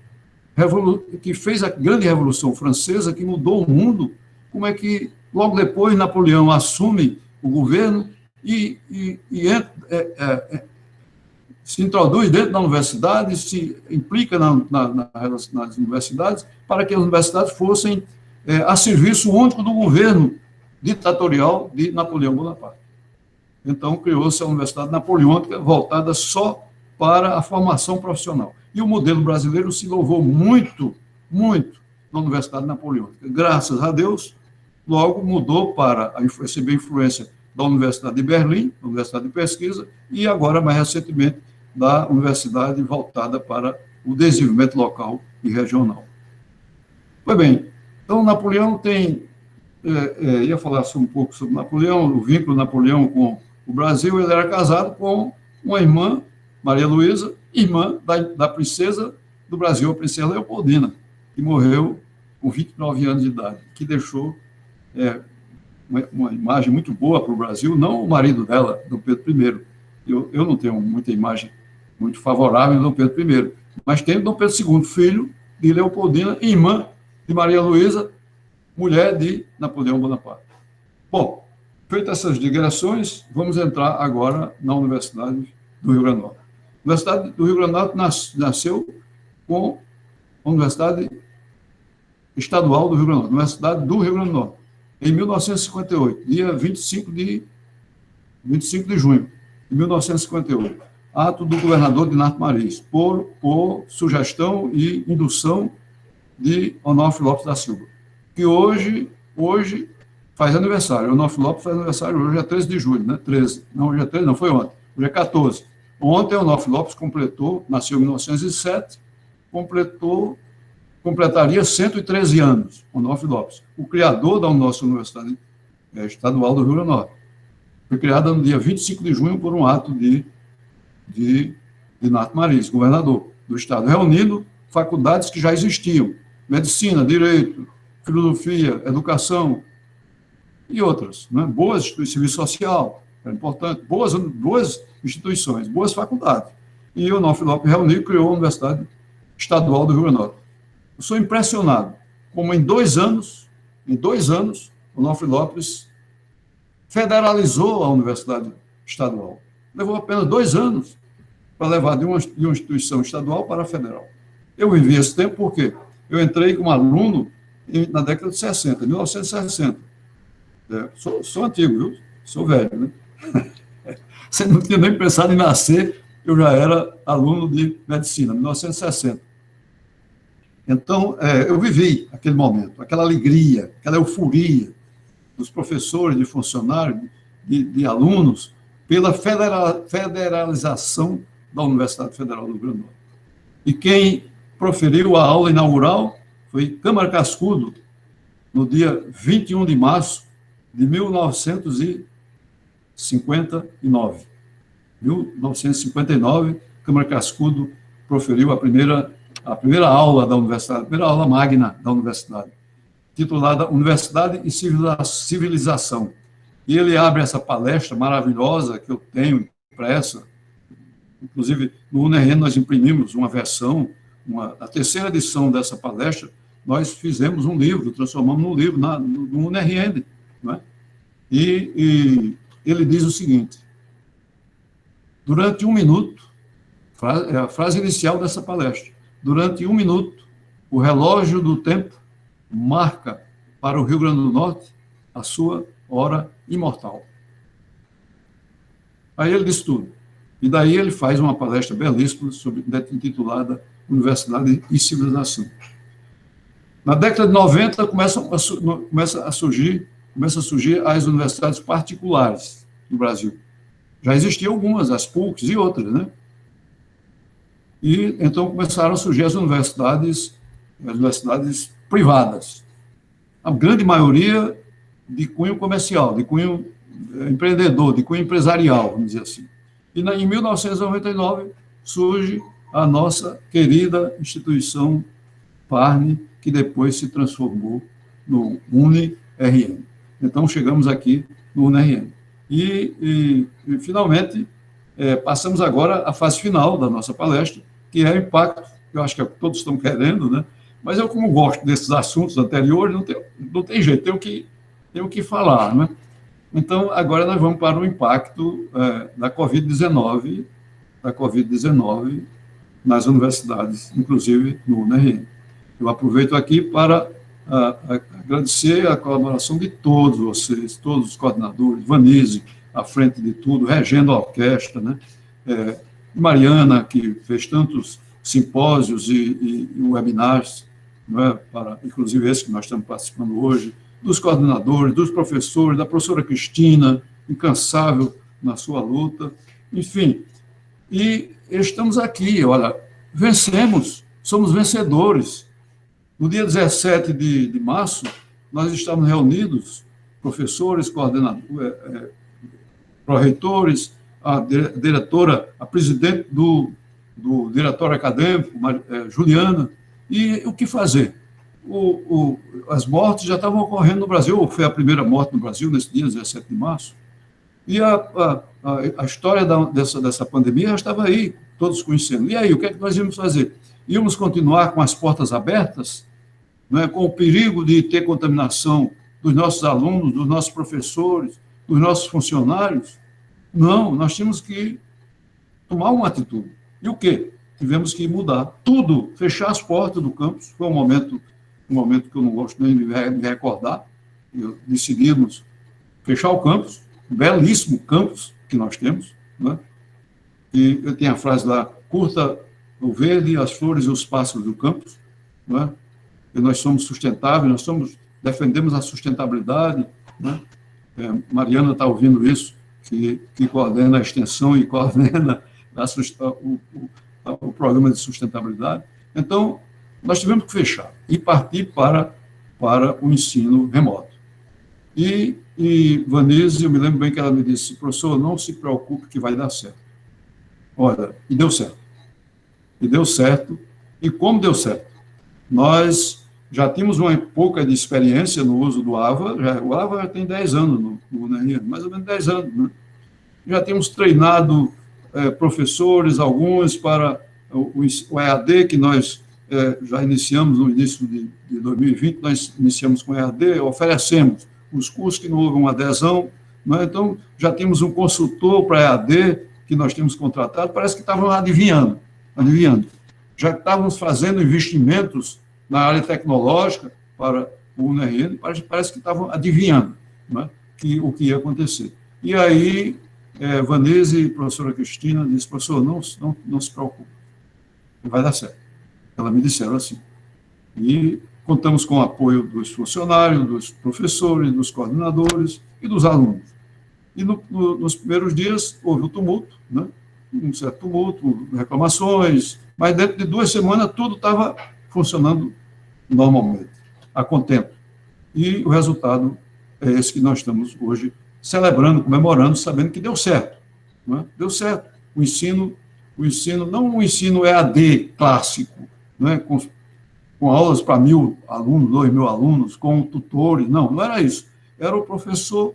fez a grande Revolução Francesa, que mudou o mundo, como é que, logo depois, Napoleão assume o governo e se introduz dentro da universidade, se implica nas universidades, para que as universidades fossem a serviço único do governo ditatorial de Napoleão Bonaparte. Então, criou-se a Universidade Napoleônica, voltada só para a formação profissional. E o modelo brasileiro se louvou muito, muito na Universidade Napoleônica. Graças a Deus, logo mudou para receber influência da Universidade de Berlim, da Universidade de Pesquisa, e agora, mais recentemente, da universidade voltada para o desenvolvimento local e regional. Pois bem, então Napoleão tem, ia falar um pouco sobre Napoleão, o vínculo de Napoleão com o Brasil. Ele era casado com uma irmã, Maria Luísa, irmã da princesa do Brasil, a princesa Leopoldina, que morreu com 29 anos de idade, que deixou uma imagem muito boa para o Brasil, não o marido dela, Dom Pedro I. Eu não tenho muita imagem muito favorável em Dom Pedro I, mas tenho Dom Pedro II, filho de Leopoldina, irmã de Maria Luísa, mulher de Napoleão Bonaparte. Bom, feitas essas digressões, vamos entrar agora na Universidade do Rio Grande do Norte. A Universidade do Rio Grande do Norte nasceu com a Universidade Estadual do Rio Grande do Norte, Universidade do Rio Grande do Norte, em 1958, dia 25 de junho de 1958, ato do governador Dinardo Marins, por sugestão e indução de Onofre Lopes da Silva, que hoje faz aniversário. Onofre Lopes faz aniversário hoje, é 13 de julho, né? 13. Não, hoje é 13, não, foi ontem. Hoje é 14. Ontem, Onofre Lopes nasceu em 1907, completaria 113 anos, Onofre Lopes, o criador da nossa Universidade Estadual do Rio Grande do Norte. Foi criada no dia 25 de junho por um ato de Dinardo Marins, governador do estado, reunindo faculdades que já existiam, medicina, direito, filosofia, educação e outras, né? Boas instituições, serviço social, é importante, boas instituições, boas faculdades. E o Onofre Lopes reuniu e criou a Universidade Estadual do Rio Grande do Norte. Eu sou impressionado como em 2 anos, o Onofre Lopes federalizou a Universidade Estadual. Levou apenas 2 anos para levar de uma instituição estadual para a federal. Eu vivi esse tempo porque eu entrei como aluno na década de 60, 1960. Sou antigo, viu? Sou velho, né? Você não tinha nem pensado em nascer, eu já era aluno de medicina, 1960. Então, eu vivi aquele momento, aquela alegria, aquela euforia dos professores, de funcionários, de alunos, pela federalização da Universidade Federal do Rio Grande do Norte. E quem proferiu a aula inaugural foi Câmara Cascudo, no dia 21 de março de 1959. 1959, Câmara Cascudo proferiu a primeira aula da universidade, a primeira aula magna da universidade, titulada Universidade e Civilização. E ele abre essa palestra maravilhosa que eu tenho impressa. Inclusive, no UNRN nós imprimimos uma versão, a terceira edição dessa palestra, nós fizemos um livro, transformamos num livro no UNRN. Não é? E ele diz o seguinte: durante 1 minuto, é a frase inicial dessa palestra, durante 1 minuto, o relógio do tempo marca para o Rio Grande do Norte a sua hora imortal. Aí ele diz tudo. E daí ele faz uma palestra belíssima intitulada Universidade e Civilização. Na década de 90 começam a surgir as universidades particulares no Brasil. Já existiam algumas, as PUCs e outras, né? E então começaram a surgir as universidades privadas. A grande maioria de cunho comercial, de cunho empreendedor, de cunho empresarial, vamos dizer assim. E em 1999 surge a nossa querida instituição Parne, que depois se transformou no UniRN. Então, chegamos aqui no UniRN. E finalmente, passamos agora à fase final da nossa palestra, que é o impacto, que eu acho que é o que todos estão querendo, né? Mas eu, como gosto desses assuntos anteriores, não tem jeito, tenho que falar, né? Então, agora nós vamos para o impacto da Covid-19 nas universidades, inclusive no UniRN. Eu aproveito aqui para agradecer a colaboração de todos vocês, todos os coordenadores, Vanise, à frente de tudo, regendo a orquestra, né? Mariana, que fez tantos simpósios e webinars, né? Inclusive esse que nós estamos participando hoje, dos coordenadores, dos professores, da professora Cristina, incansável na sua luta, enfim. E estamos aqui, olha, vencemos, somos vencedores. No dia 17 de março, nós estávamos reunidos, professores, coordenadores, pró-reitores, a diretora, a presidente do diretório acadêmico, Juliana, e o que fazer? As mortes já estavam ocorrendo no Brasil, foi a primeira morte no Brasil, nesse dia 17 de março, e a história dessa pandemia já estava aí, todos conhecendo. E aí, o que é que nós íamos fazer? Íamos continuar com as portas abertas, né, com o perigo de ter contaminação dos nossos alunos, dos nossos professores, dos nossos funcionários? Não, nós tínhamos que tomar uma atitude. E o quê? Tivemos que mudar tudo, fechar as portas do campus. Foi um momento que eu não gosto nem de me recordar. Decidimos fechar o campus, um belíssimo campus que nós temos, né? E eu tenho a frase lá, curta o verde, as flores e os pássaros do campus, né? E nós somos sustentáveis, defendemos a sustentabilidade, né? Mariana está ouvindo isso, que coordena a extensão e coordena o programa de sustentabilidade. Então, nós tivemos que fechar e partir para o ensino remoto. E Vanise, eu me lembro bem que ela me disse, professor, não se preocupe que vai dar certo. Olha, e deu certo. E deu certo. E como deu certo? Nós já tínhamos uma pouca de experiência no uso do AVA, o AVA já tem 10 anos no UniRN, mais ou menos 10 anos, né? Já temos treinado professores, alguns, para o EAD, que nós já iniciamos no início de 2020, nós iniciamos com o EAD, oferecemos os cursos que não houve uma adesão, né? Então, já temos um consultor para EAD, que nós temos contratado, parece que estavam adivinhando. Já estávamos fazendo investimentos na área tecnológica para o UniRN, parece que estavam adivinhando, né, o que ia acontecer. E aí, Vanese e a professora Cristina disse, professor, não se preocupe, vai dar certo. Elas me disseram assim. E contamos com o apoio dos funcionários, dos professores, dos coordenadores e dos alunos. E nos primeiros dias houve o tumulto, né, um certo tumulto, reclamações, mas dentro de 2 semanas tudo estava funcionando normalmente, a contento. E o resultado é esse que nós estamos hoje celebrando, comemorando, sabendo que deu certo. Né? Deu certo. O ensino, não um ensino EAD clássico, né? com aulas para 1.000 alunos, 2.000 alunos, com tutores, não era isso. Era o professor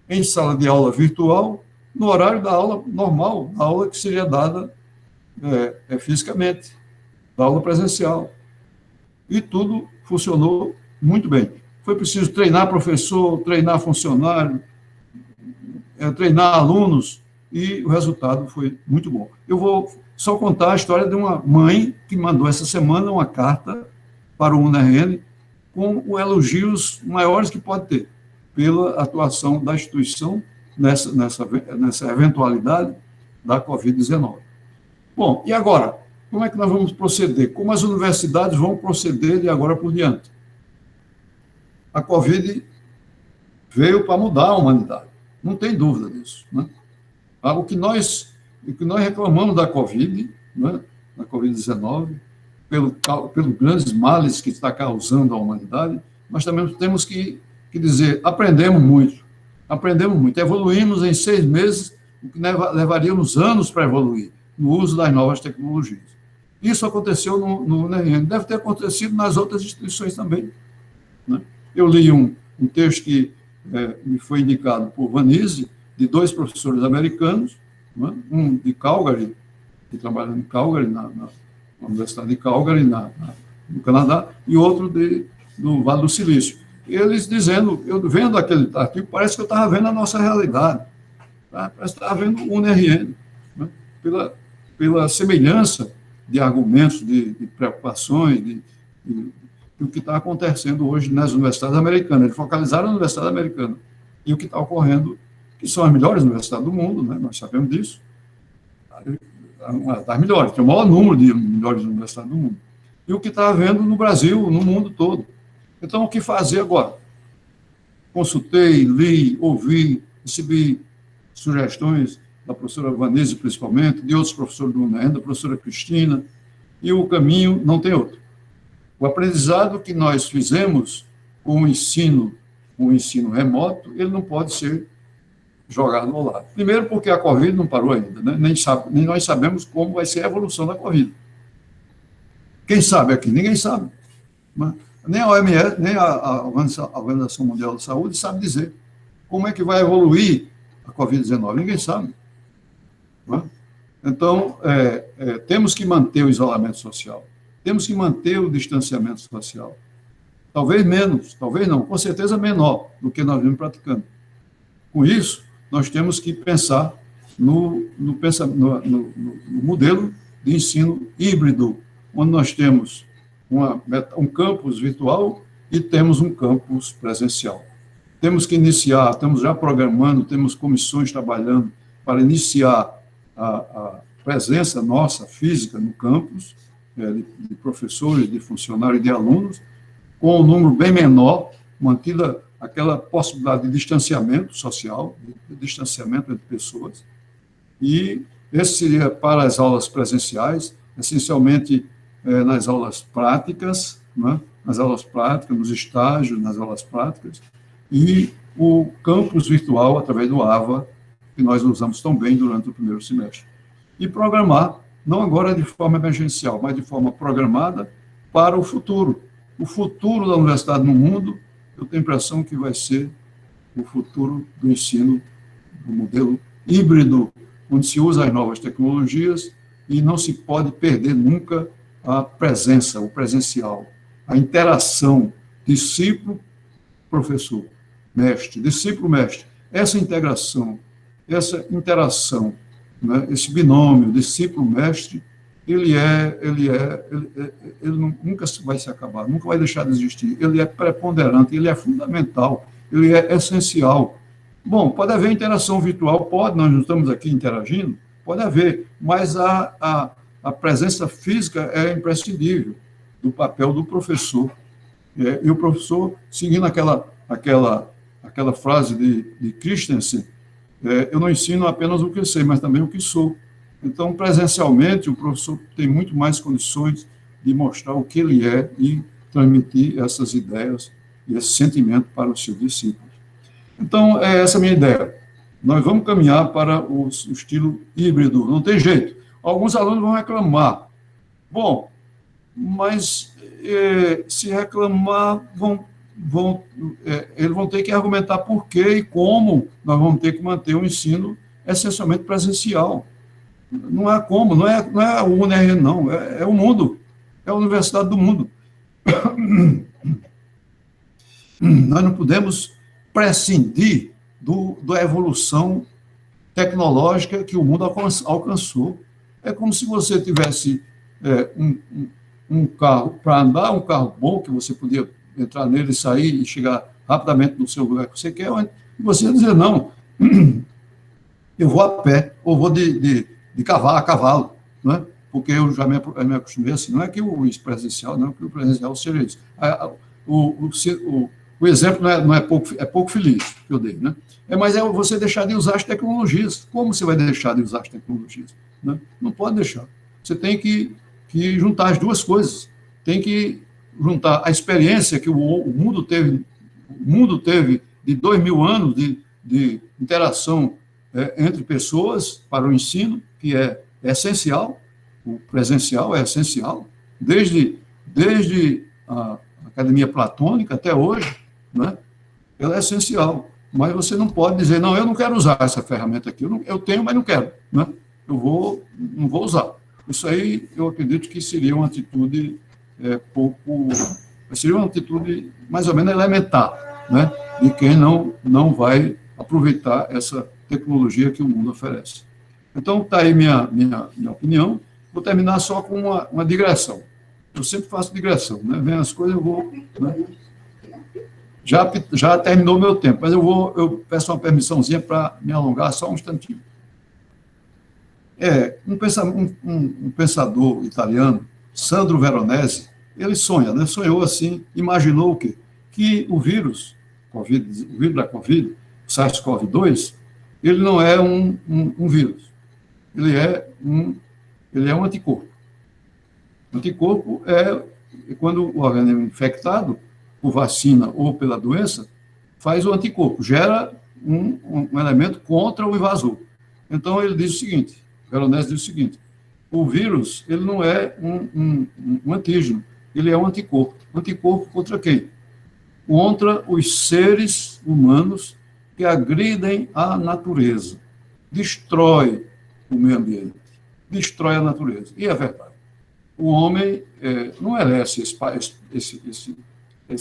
em sala de aula virtual, no horário da aula normal, a aula que seria dada fisicamente, da aula presencial. E tudo funcionou muito bem. Foi preciso treinar professor, treinar funcionário, treinar alunos, e o resultado foi muito bom. Eu vou só contar a história de uma mãe que mandou essa semana uma carta para o UniRN com elogios maiores que pode ter pela atuação da instituição nessa eventualidade da Covid-19. Bom, e agora? Como é que nós vamos proceder? Como as universidades vão proceder de agora por diante? A Covid veio para mudar a humanidade, não tem dúvida disso, né? O que nós reclamamos da Covid, né, na Covid-19, pelos grandes males que está causando a humanidade, mas também temos que dizer, aprendemos muito, evoluímos em 6 meses, o que levaríamos anos para evoluir, no uso das novas tecnologias. Isso aconteceu no UNRN, deve ter acontecido nas outras instituições também, né? Eu li um texto que me foi indicado por Vanise, de 2 professores americanos, né? Um de Calgary, que trabalha em Calgary, na Universidade de Calgary, no Canadá, e outro do Vale do Silício. Eles dizendo, eu vendo aquele artigo, parece que eu estava vendo a nossa realidade, tá? Parece que estava vendo o UNRN, né? Pela semelhança de argumentos, de preocupações, do que está acontecendo hoje nas universidades americanas. Eles focalizaram na universidade americana e o que está ocorrendo, que são as melhores universidades do mundo, né? Nós sabemos disso, das melhores, tem o maior número de melhores universidades do mundo. E o que está havendo no Brasil, no mundo todo. Então, o que fazer agora? Consultei, li, ouvi, recebi sugestões da professora Vanese, principalmente, de outros professores do UNEM, da professora Cristina, e o caminho não tem outro. O aprendizado que nós fizemos com o ensino remoto, ele não pode ser jogado ao lado. Primeiro, porque a Covid não parou ainda, né? Nem nós sabemos como vai ser a evolução da Covid. Quem sabe aqui? Ninguém sabe. Né? Nem a OMS, nem a Organização Mundial da Saúde sabe dizer como é que vai evoluir a Covid-19. Ninguém sabe. Né? Então, temos que manter o isolamento social. Temos que manter o distanciamento social. Talvez menos, talvez não, com certeza menor do que nós vimos praticando. Com isso, nós temos que pensar no modelo de ensino híbrido, onde nós temos um campus virtual e temos um campus presencial. Temos que iniciar, estamos já programando, temos comissões trabalhando para iniciar a presença nossa física no campus, de professores, de funcionários e de alunos, com um número bem menor, mantida aquela possibilidade de distanciamento social, de distanciamento entre pessoas. E esse seria para as aulas presenciais, essencialmente nas aulas práticas, né? Nas aulas práticas, nos estágios, nas aulas práticas, e o campus virtual, através do AVA, que nós usamos tão bem durante o primeiro semestre. E programar, não agora de forma emergencial, mas de forma programada para o futuro. O futuro da universidade no mundo, eu tenho a impressão que vai ser o futuro do ensino, do modelo híbrido, onde se usa as novas tecnologias e não se pode perder nunca a presença, o presencial, a interação discípulo-professor, mestre, discípulo-mestre. Essa integração, essa interação, né, esse binômio discípulo-mestre, ele nunca vai se acabar, nunca vai deixar de existir. Ele é preponderante, ele é fundamental, ele é essencial. Bom, pode haver interação virtual, pode, nós não estamos aqui interagindo, pode haver, mas a presença física é imprescindível do papel do professor. E o professor, seguindo aquela frase de Christensen, eu não ensino apenas o que sei, mas também o que sou. Então, presencialmente, o professor tem muito mais condições de mostrar o que ele é e transmitir essas ideias e esse sentimento para os seus discípulos. Então, essa é a minha ideia. Nós vamos caminhar para o estilo híbrido, não tem jeito. Alguns alunos vão reclamar. Bom, mas se reclamar, eles vão ter que argumentar por quê e como nós vamos ter que manter o ensino essencialmente presencial. Não é como, não é o UNER, não, é o mundo, é a universidade do mundo. Nós não podemos prescindir da evolução tecnológica que o mundo alcançou. É como se você tivesse um carro para andar, um carro bom, que você podia entrar nele, sair e chegar rapidamente no seu lugar que você quer, e você ia dizer, não, eu vou a pé, ou vou de cavalo, né? Porque eu já me acostumei assim, não é que o presencial, não é que o presencial seja isso. O exemplo é pouco feliz que eu dei, né? Mas é você deixar de usar as tecnologias. Como você vai deixar de usar as tecnologias? Né? Não pode deixar. Você tem que que juntar as duas coisas. Tem que juntar a experiência que o mundo teve de 2.000 anos de interação entre pessoas para o ensino, que é essencial, o presencial é essencial, desde a academia platônica até hoje, né? Ela é essencial, mas você não pode dizer, não, eu não quero usar essa ferramenta aqui, eu tenho, mas não quero, né? Não vou usar. Isso aí, eu acredito que seria uma atitude seria uma atitude mais ou menos elementar, né? De quem não vai aproveitar essa tecnologia que o mundo oferece. Então, está aí minha opinião. Vou terminar só com uma digressão. Eu sempre faço digressão, né? Vem as coisas, eu vou... Né? Já terminou o meu tempo, mas eu peço uma permissãozinha para me alongar só um instantinho. Um pensador italiano, Sandro Veronese, ele sonha, né? Sonhou assim, imaginou o quê? Que o vírus da Covid, o SARS-CoV-2, ele não é um vírus, ele é um anticorpo. O anticorpo é quando o organismo é infectado por vacina ou pela doença, faz o anticorpo, gera um elemento contra o invasor. Então, ele diz o seguinte, Veronese diz o seguinte, o vírus, ele não é um antígeno, ele é um anticorpo. Anticorpo contra quem? Contra os seres humanos que agridem a natureza, destrói o meio ambiente, destrói a natureza. E é verdade. O homem não merece esse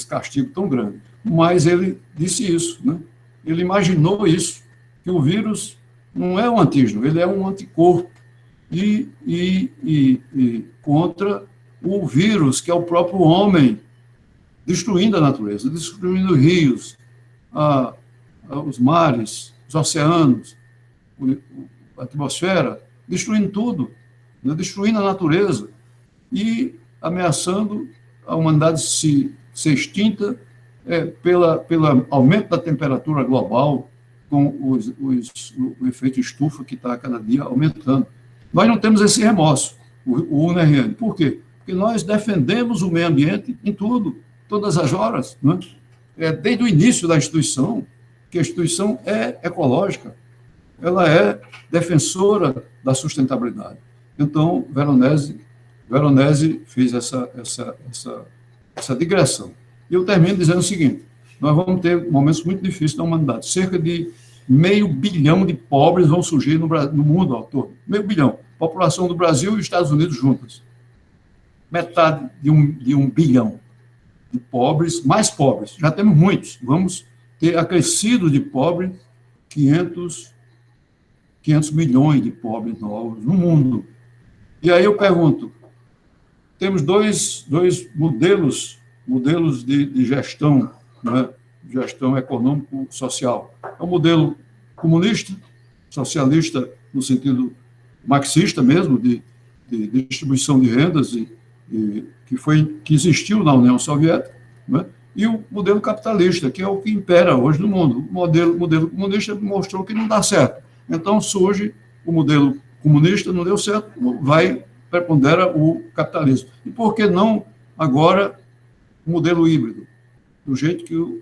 castigo tão grande, mas ele disse isso, né? Ele imaginou isso, que o vírus não é um antígeno, ele é um anticorpo e contra o vírus, que é o próprio homem, destruindo a natureza, destruindo rios, os mares, os oceanos, a atmosfera, destruindo tudo, né? Destruindo a natureza e ameaçando a humanidade ser extinta pelo aumento da temperatura global, com o efeito estufa que está cada dia aumentando. Nós não temos esse remorso, o UNRN. Por quê? Porque nós defendemos o meio ambiente em tudo, todas as horas, né? Desde o início da instituição, que a instituição é ecológica, ela é defensora da sustentabilidade. Então, Veronese fez essa digressão. E eu termino dizendo o seguinte, nós vamos ter momentos muito difíceis da humanidade. Cerca de 500 milhões de pobres vão surgir no mundo ao todo. 500 milhões. População do Brasil e dos Estados Unidos juntas. Metade de um bilhão de pobres, mais pobres. Já temos muitos. Vamos ter acrescido de pobres 500 milhões de pobres novos no mundo. E aí eu pergunto, temos dois modelos de gestão, né? Gestão econômico-social. É um modelo comunista, socialista, no sentido marxista mesmo, de distribuição de rendas, que existiu na União Soviética, né? E o modelo capitalista, que é o que impera hoje no mundo. O modelo comunista mostrou que não dá certo. Então surge o modelo comunista, não deu certo, prepondera o capitalismo. E por que não agora o modelo híbrido? Do jeito que,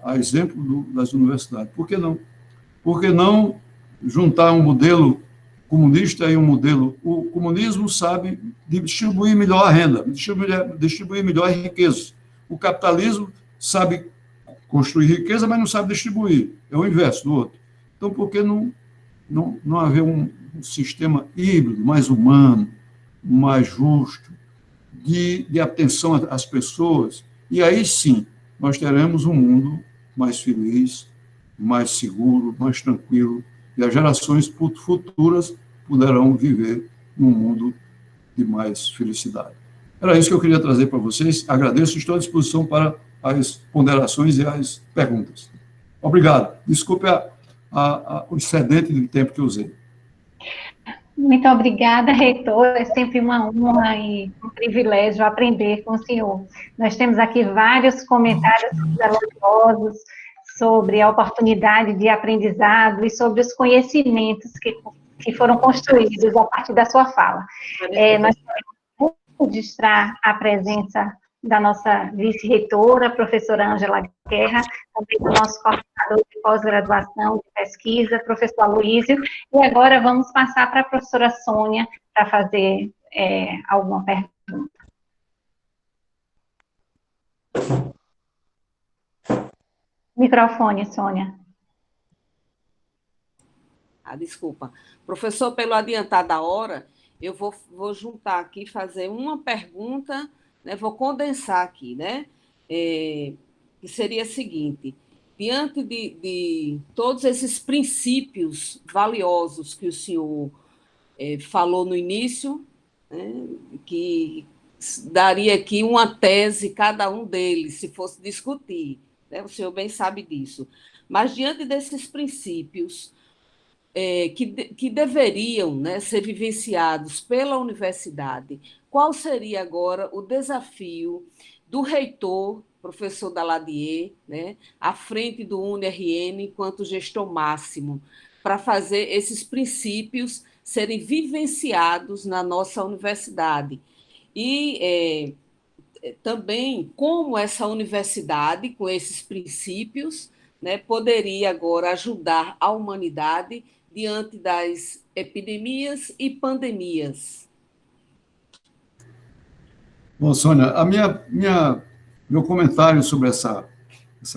a exemplo das universidades. Por que não? Por que não juntar um modelo comunista e um modelo... O comunismo sabe distribuir melhor a renda, distribuir melhor a riqueza. O capitalismo sabe construir riqueza, mas não sabe distribuir. É o inverso do outro. Então, por que não haver um sistema híbrido, mais humano, mais justo, de atenção às pessoas? E aí, sim, nós teremos um mundo mais feliz, mais seguro, mais tranquilo, e as gerações futuras poderão viver num mundo de mais felicidade. Era isso que eu queria trazer para vocês. Agradeço, estou à disposição para as ponderações e as perguntas. Obrigado. Desculpe o excedente de tempo que usei. Muito obrigada, reitor. É sempre uma honra e um privilégio aprender com o senhor. Nós temos aqui vários comentários elogiosos sobre a oportunidade de aprendizado e sobre os conhecimentos que foram construídos a partir da sua fala. Nós temos registrar a presença da nossa vice-reitora, a professora Ângela Guerra, também do nosso coordenador de pós-graduação de pesquisa, professor Aloísio, e agora vamos passar para a professora Sônia para fazer alguma pergunta. Microfone, Sônia. Desculpa. Professor, pelo adiantar da hora, eu vou juntar aqui, fazer uma pergunta, né, vou condensar aqui, né? Que seria a seguinte: diante de todos esses princípios valiosos que o senhor falou no início, né, que daria aqui uma tese, cada um deles, se fosse discutir, né, o senhor bem sabe disso. Mas, diante desses princípios que deveriam, né, ser vivenciados pela universidade, qual seria agora o desafio do reitor, professor Daladier, né, à frente do UniRN, enquanto gestor máximo, para fazer esses princípios serem vivenciados na nossa universidade? E também como essa universidade, com esses princípios, né, poderia agora ajudar a humanidade diante das epidemias e pandemias. Bom, Sônia, meu comentário sobre essa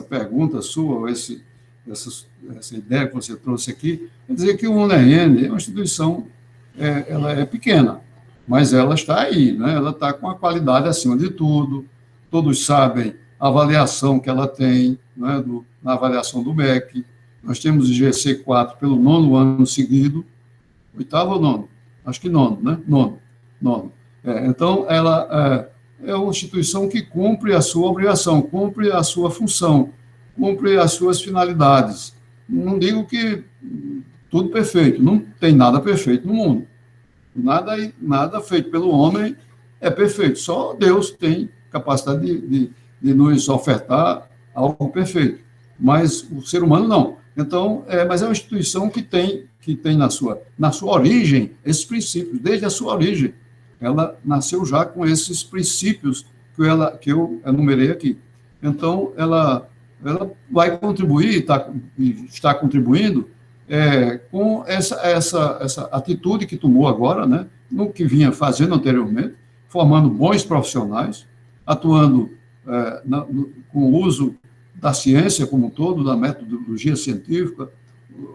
pergunta sua, essa ideia que você trouxe aqui, é dizer que o UniRN é uma instituição, ela é pequena, mas ela está aí, né? Ela está com a qualidade acima de tudo, todos sabem a avaliação que ela tem, né, na avaliação do MEC. Nós temos o GC4 pelo 9º ano seguido, 8º ou 9º? Acho que 9º, né? 9º. Então, ela é uma instituição que cumpre a sua obrigação, cumpre a sua função, cumpre as suas finalidades. Não digo que tudo perfeito, não tem nada perfeito no mundo. Nada feito pelo homem é perfeito, só Deus tem capacidade de nos ofertar algo perfeito, mas o ser humano não. Então, mas é uma instituição que tem na sua origem esses princípios, desde a sua origem. Ela nasceu já com esses princípios que eu enumerei aqui. Então, ela vai contribuir, está contribuindo com essa atitude que tomou agora, né, no que vinha fazendo anteriormente, formando bons profissionais, atuando com o uso da ciência como um todo, da metodologia científica,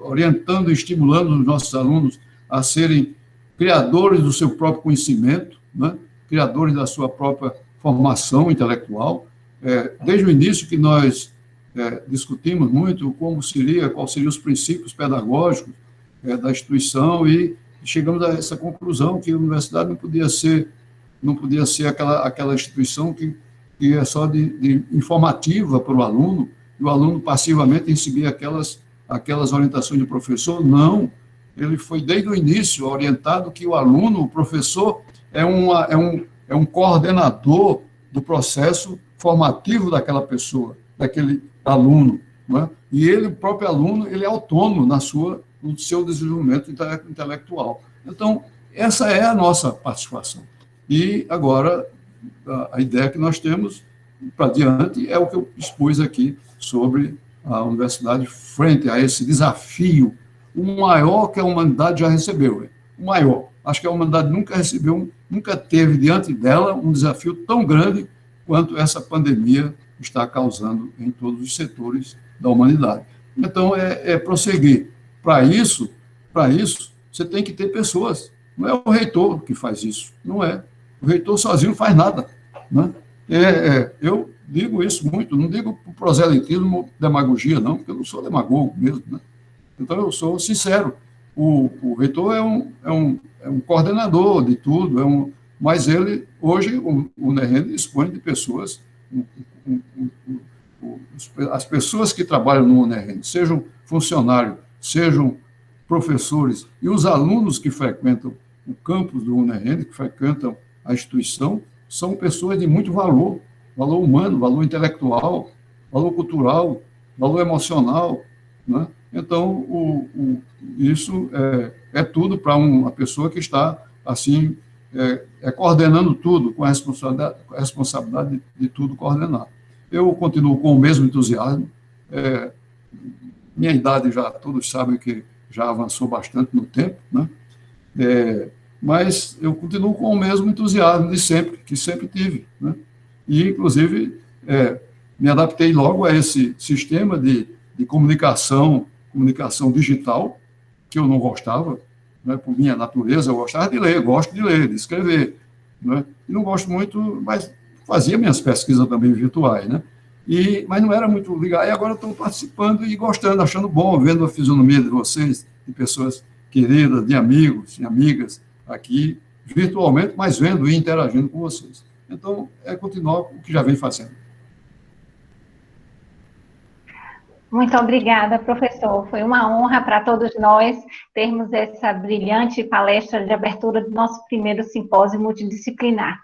orientando e estimulando os nossos alunos a serem criadores do seu próprio conhecimento, né? Criadores da sua própria formação intelectual. Desde o início que nós discutimos muito quais seriam os princípios pedagógicos da instituição e chegamos a essa conclusão que a universidade não podia ser aquela instituição que é só de informativa para o aluno, e o aluno passivamente recebia aquelas orientações do professor. Não, ele foi desde o início orientado que o aluno, o professor, é um coordenador do processo formativo daquela pessoa, daquele aluno, não é? E ele, o próprio aluno, ele é autônomo no seu desenvolvimento intelectual. Então, essa é a nossa participação. E agora, a ideia que nós temos para diante é o que eu expus aqui sobre a universidade frente a esse desafio, o maior que a humanidade já recebeu, o maior. Acho que a humanidade nunca teve diante dela um desafio tão grande quanto essa pandemia está causando em todos os setores da humanidade. Então, prosseguir. Para isso, você tem que ter pessoas. Não é o reitor que faz isso, não é. O reitor sozinho não faz nada, né? Eu digo isso muito, não digo por proselitismo, demagogia, não, porque eu não sou demagogo mesmo, né? Então, eu sou sincero. O reitor é um coordenador de tudo, mas ele, hoje, o UniRN dispõe de pessoas, as pessoas que trabalham no UniRN, sejam funcionários, sejam professores, e os alunos que frequentam o campus do UniRN, que frequentam a instituição, são pessoas de muito valor humano, valor intelectual, valor cultural, valor emocional, né? Então, isso é tudo para uma pessoa que está, assim, coordenando tudo, com a responsabilidade de tudo coordenar. Eu continuo com o mesmo entusiasmo. Minha idade já, todos sabem que já avançou bastante no tempo, né? Mas eu continuo com o mesmo entusiasmo de sempre, que sempre tive, né? E, inclusive, me adaptei logo a esse sistema de comunicação digital, que eu não gostava, né? Por minha natureza, eu gostava de ler, gosto de ler, de escrever, né? E não gosto muito, mas fazia minhas pesquisas também virtuais, né? Mas não era muito ligado. E agora estou participando e gostando, achando bom, vendo a fisionomia de vocês, de pessoas queridas, de amigos e amigas aqui, virtualmente, mas vendo e interagindo com vocês. Então, continuar o que já vem fazendo. Muito obrigada, professor. Foi uma honra para todos nós termos essa brilhante palestra de abertura do nosso primeiro simpósio multidisciplinar.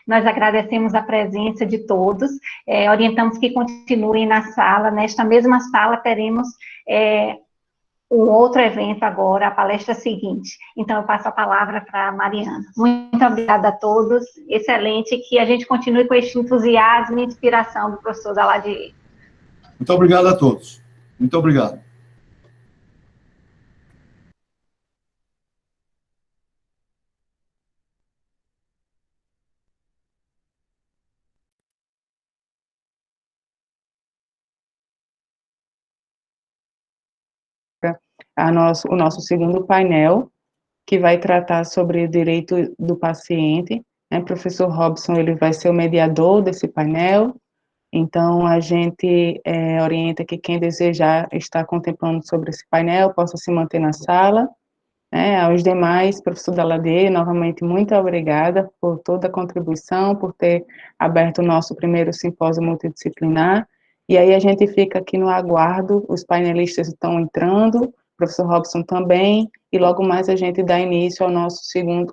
Nós agradecemos a presença de todos, orientamos que continuem na sala. Nesta mesma sala teremos um outro evento agora, a palestra seguinte. Então, eu passo a palavra para a Mariana. Muito obrigada a todos, excelente, que a gente continue com este entusiasmo e inspiração do professor Daladier. Muito obrigado a todos. Muito obrigado. O nosso segundo painel, que vai tratar sobre o direito do paciente, né? O professor Robson, ele vai ser o mediador desse painel. Então, a gente orienta que quem desejar estar contemplando sobre esse painel possa se manter na sala, né? Aos demais, professor Daladier, novamente, muito obrigada por toda a contribuição, por ter aberto o nosso primeiro simpósio multidisciplinar, e aí a gente fica aqui no aguardo, os painelistas estão entrando, o professor Robson também, e logo mais a gente dá início ao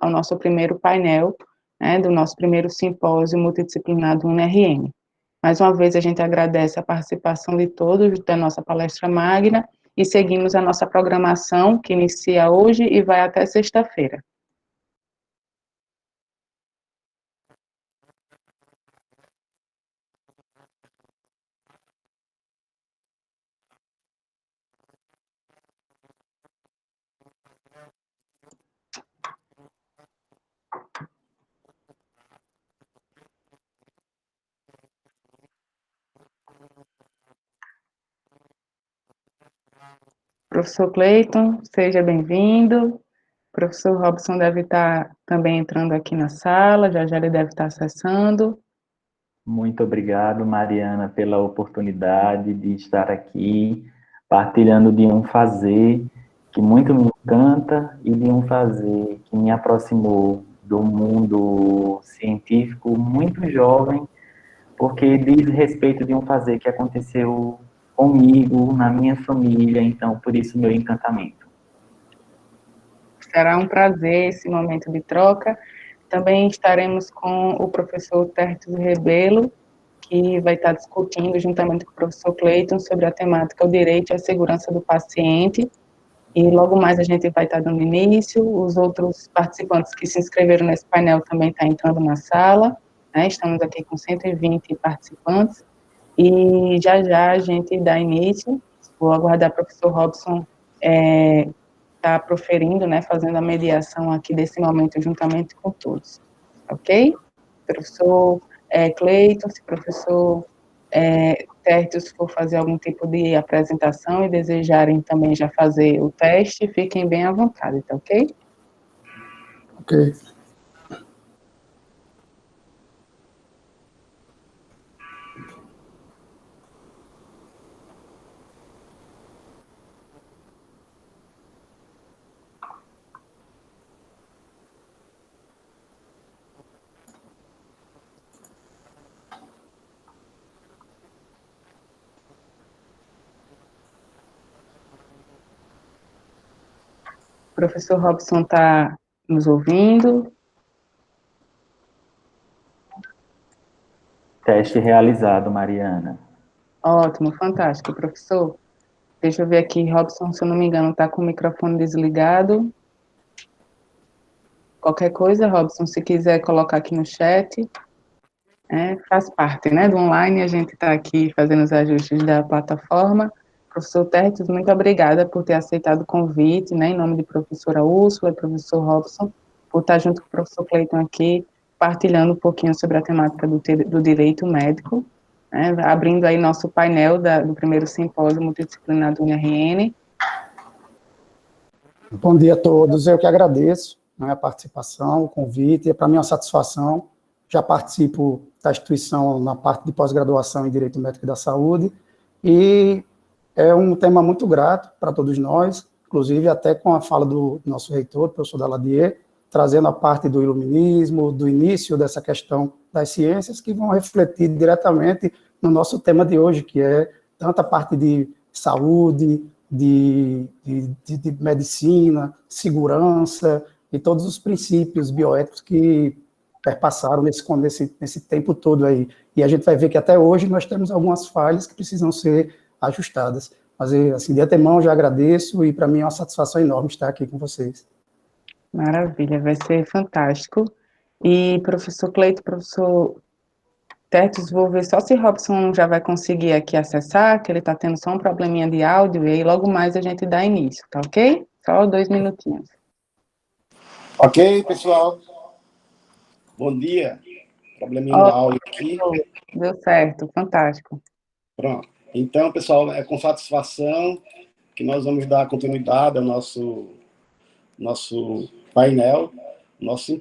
nosso primeiro painel, né, do nosso primeiro simpósio multidisciplinar do UniRN. Mais uma vez, a gente agradece a participação de todos da nossa palestra magna e seguimos a nossa programação, que inicia hoje e vai até sexta-feira. Professor Cleiton, seja bem-vindo. Professor Robson deve estar também entrando aqui na sala, já ele deve estar acessando. Muito obrigado, Mariana, pela oportunidade de estar aqui, partilhando de um fazer que muito me encanta e de um fazer que me aproximou do mundo científico muito jovem, porque diz respeito de um fazer que aconteceu comigo, na minha família, então, por isso, meu encantamento. Será um prazer esse momento de troca. Também estaremos com o professor Tertus Rebelo, que vai estar discutindo, juntamente com o professor Cleiton, sobre a temática o direito e a segurança do paciente. E logo mais a gente vai estar dando início. Os outros participantes que se inscreveram nesse painel também estão entrando na sala, né? Estamos aqui com 120 participantes. E já a gente dá início. Vou aguardar o professor Robson estar proferindo, né, fazendo a mediação aqui desse momento juntamente com todos. Ok? Professor Cleiton, se o professor Tertius for fazer algum tipo de apresentação e desejarem também já fazer o teste, fiquem bem à vontade, tá ok? Ok. O professor Robson está nos ouvindo? Teste realizado, Mariana. Ótimo, fantástico, professor. Deixa eu ver aqui, Robson, se eu não me engano, está com o microfone desligado. Qualquer coisa, Robson, se quiser colocar aqui no chat, faz parte, né, do online, a gente está aqui fazendo os ajustes da plataforma. Professor Tertius, muito obrigada por ter aceitado o convite, né, em nome de professora Úrsula e professor Robson, por estar junto com o professor Cleiton aqui, partilhando um pouquinho sobre a temática do direito médico, né, abrindo aí nosso painel do primeiro simpósio multidisciplinar do UniRN. Bom dia a todos, eu que agradeço, né, a participação, o convite, é para mim uma satisfação. Já participo da instituição na parte de pós-graduação em Direito Médico e da Saúde, e é um tema muito grato para todos nós, inclusive até com a fala do nosso reitor, professor Daladier, trazendo a parte do iluminismo, do início dessa questão das ciências, que vão refletir diretamente no nosso tema de hoje, que é tanto a parte de saúde, de medicina, segurança e todos os princípios bioéticos que perpassaram nesse tempo todo aí. E a gente vai ver que até hoje nós temos algumas falhas que precisam ser ajustadas. Mas, assim, de antemão, já agradeço e para mim é uma satisfação enorme estar aqui com vocês. Maravilha, vai ser fantástico. E professor Cleiton, professor Tertius, vou ver só se Robson já vai conseguir aqui acessar, que ele está tendo só um probleminha de áudio, e aí logo mais a gente dá início, tá ok? Só 2 minutinhos. Ok, pessoal. Bom dia. Probleminha no áudio aqui. Deu certo, fantástico. Pronto. Então, pessoal, é com satisfação que nós vamos dar continuidade ao nosso painel, nosso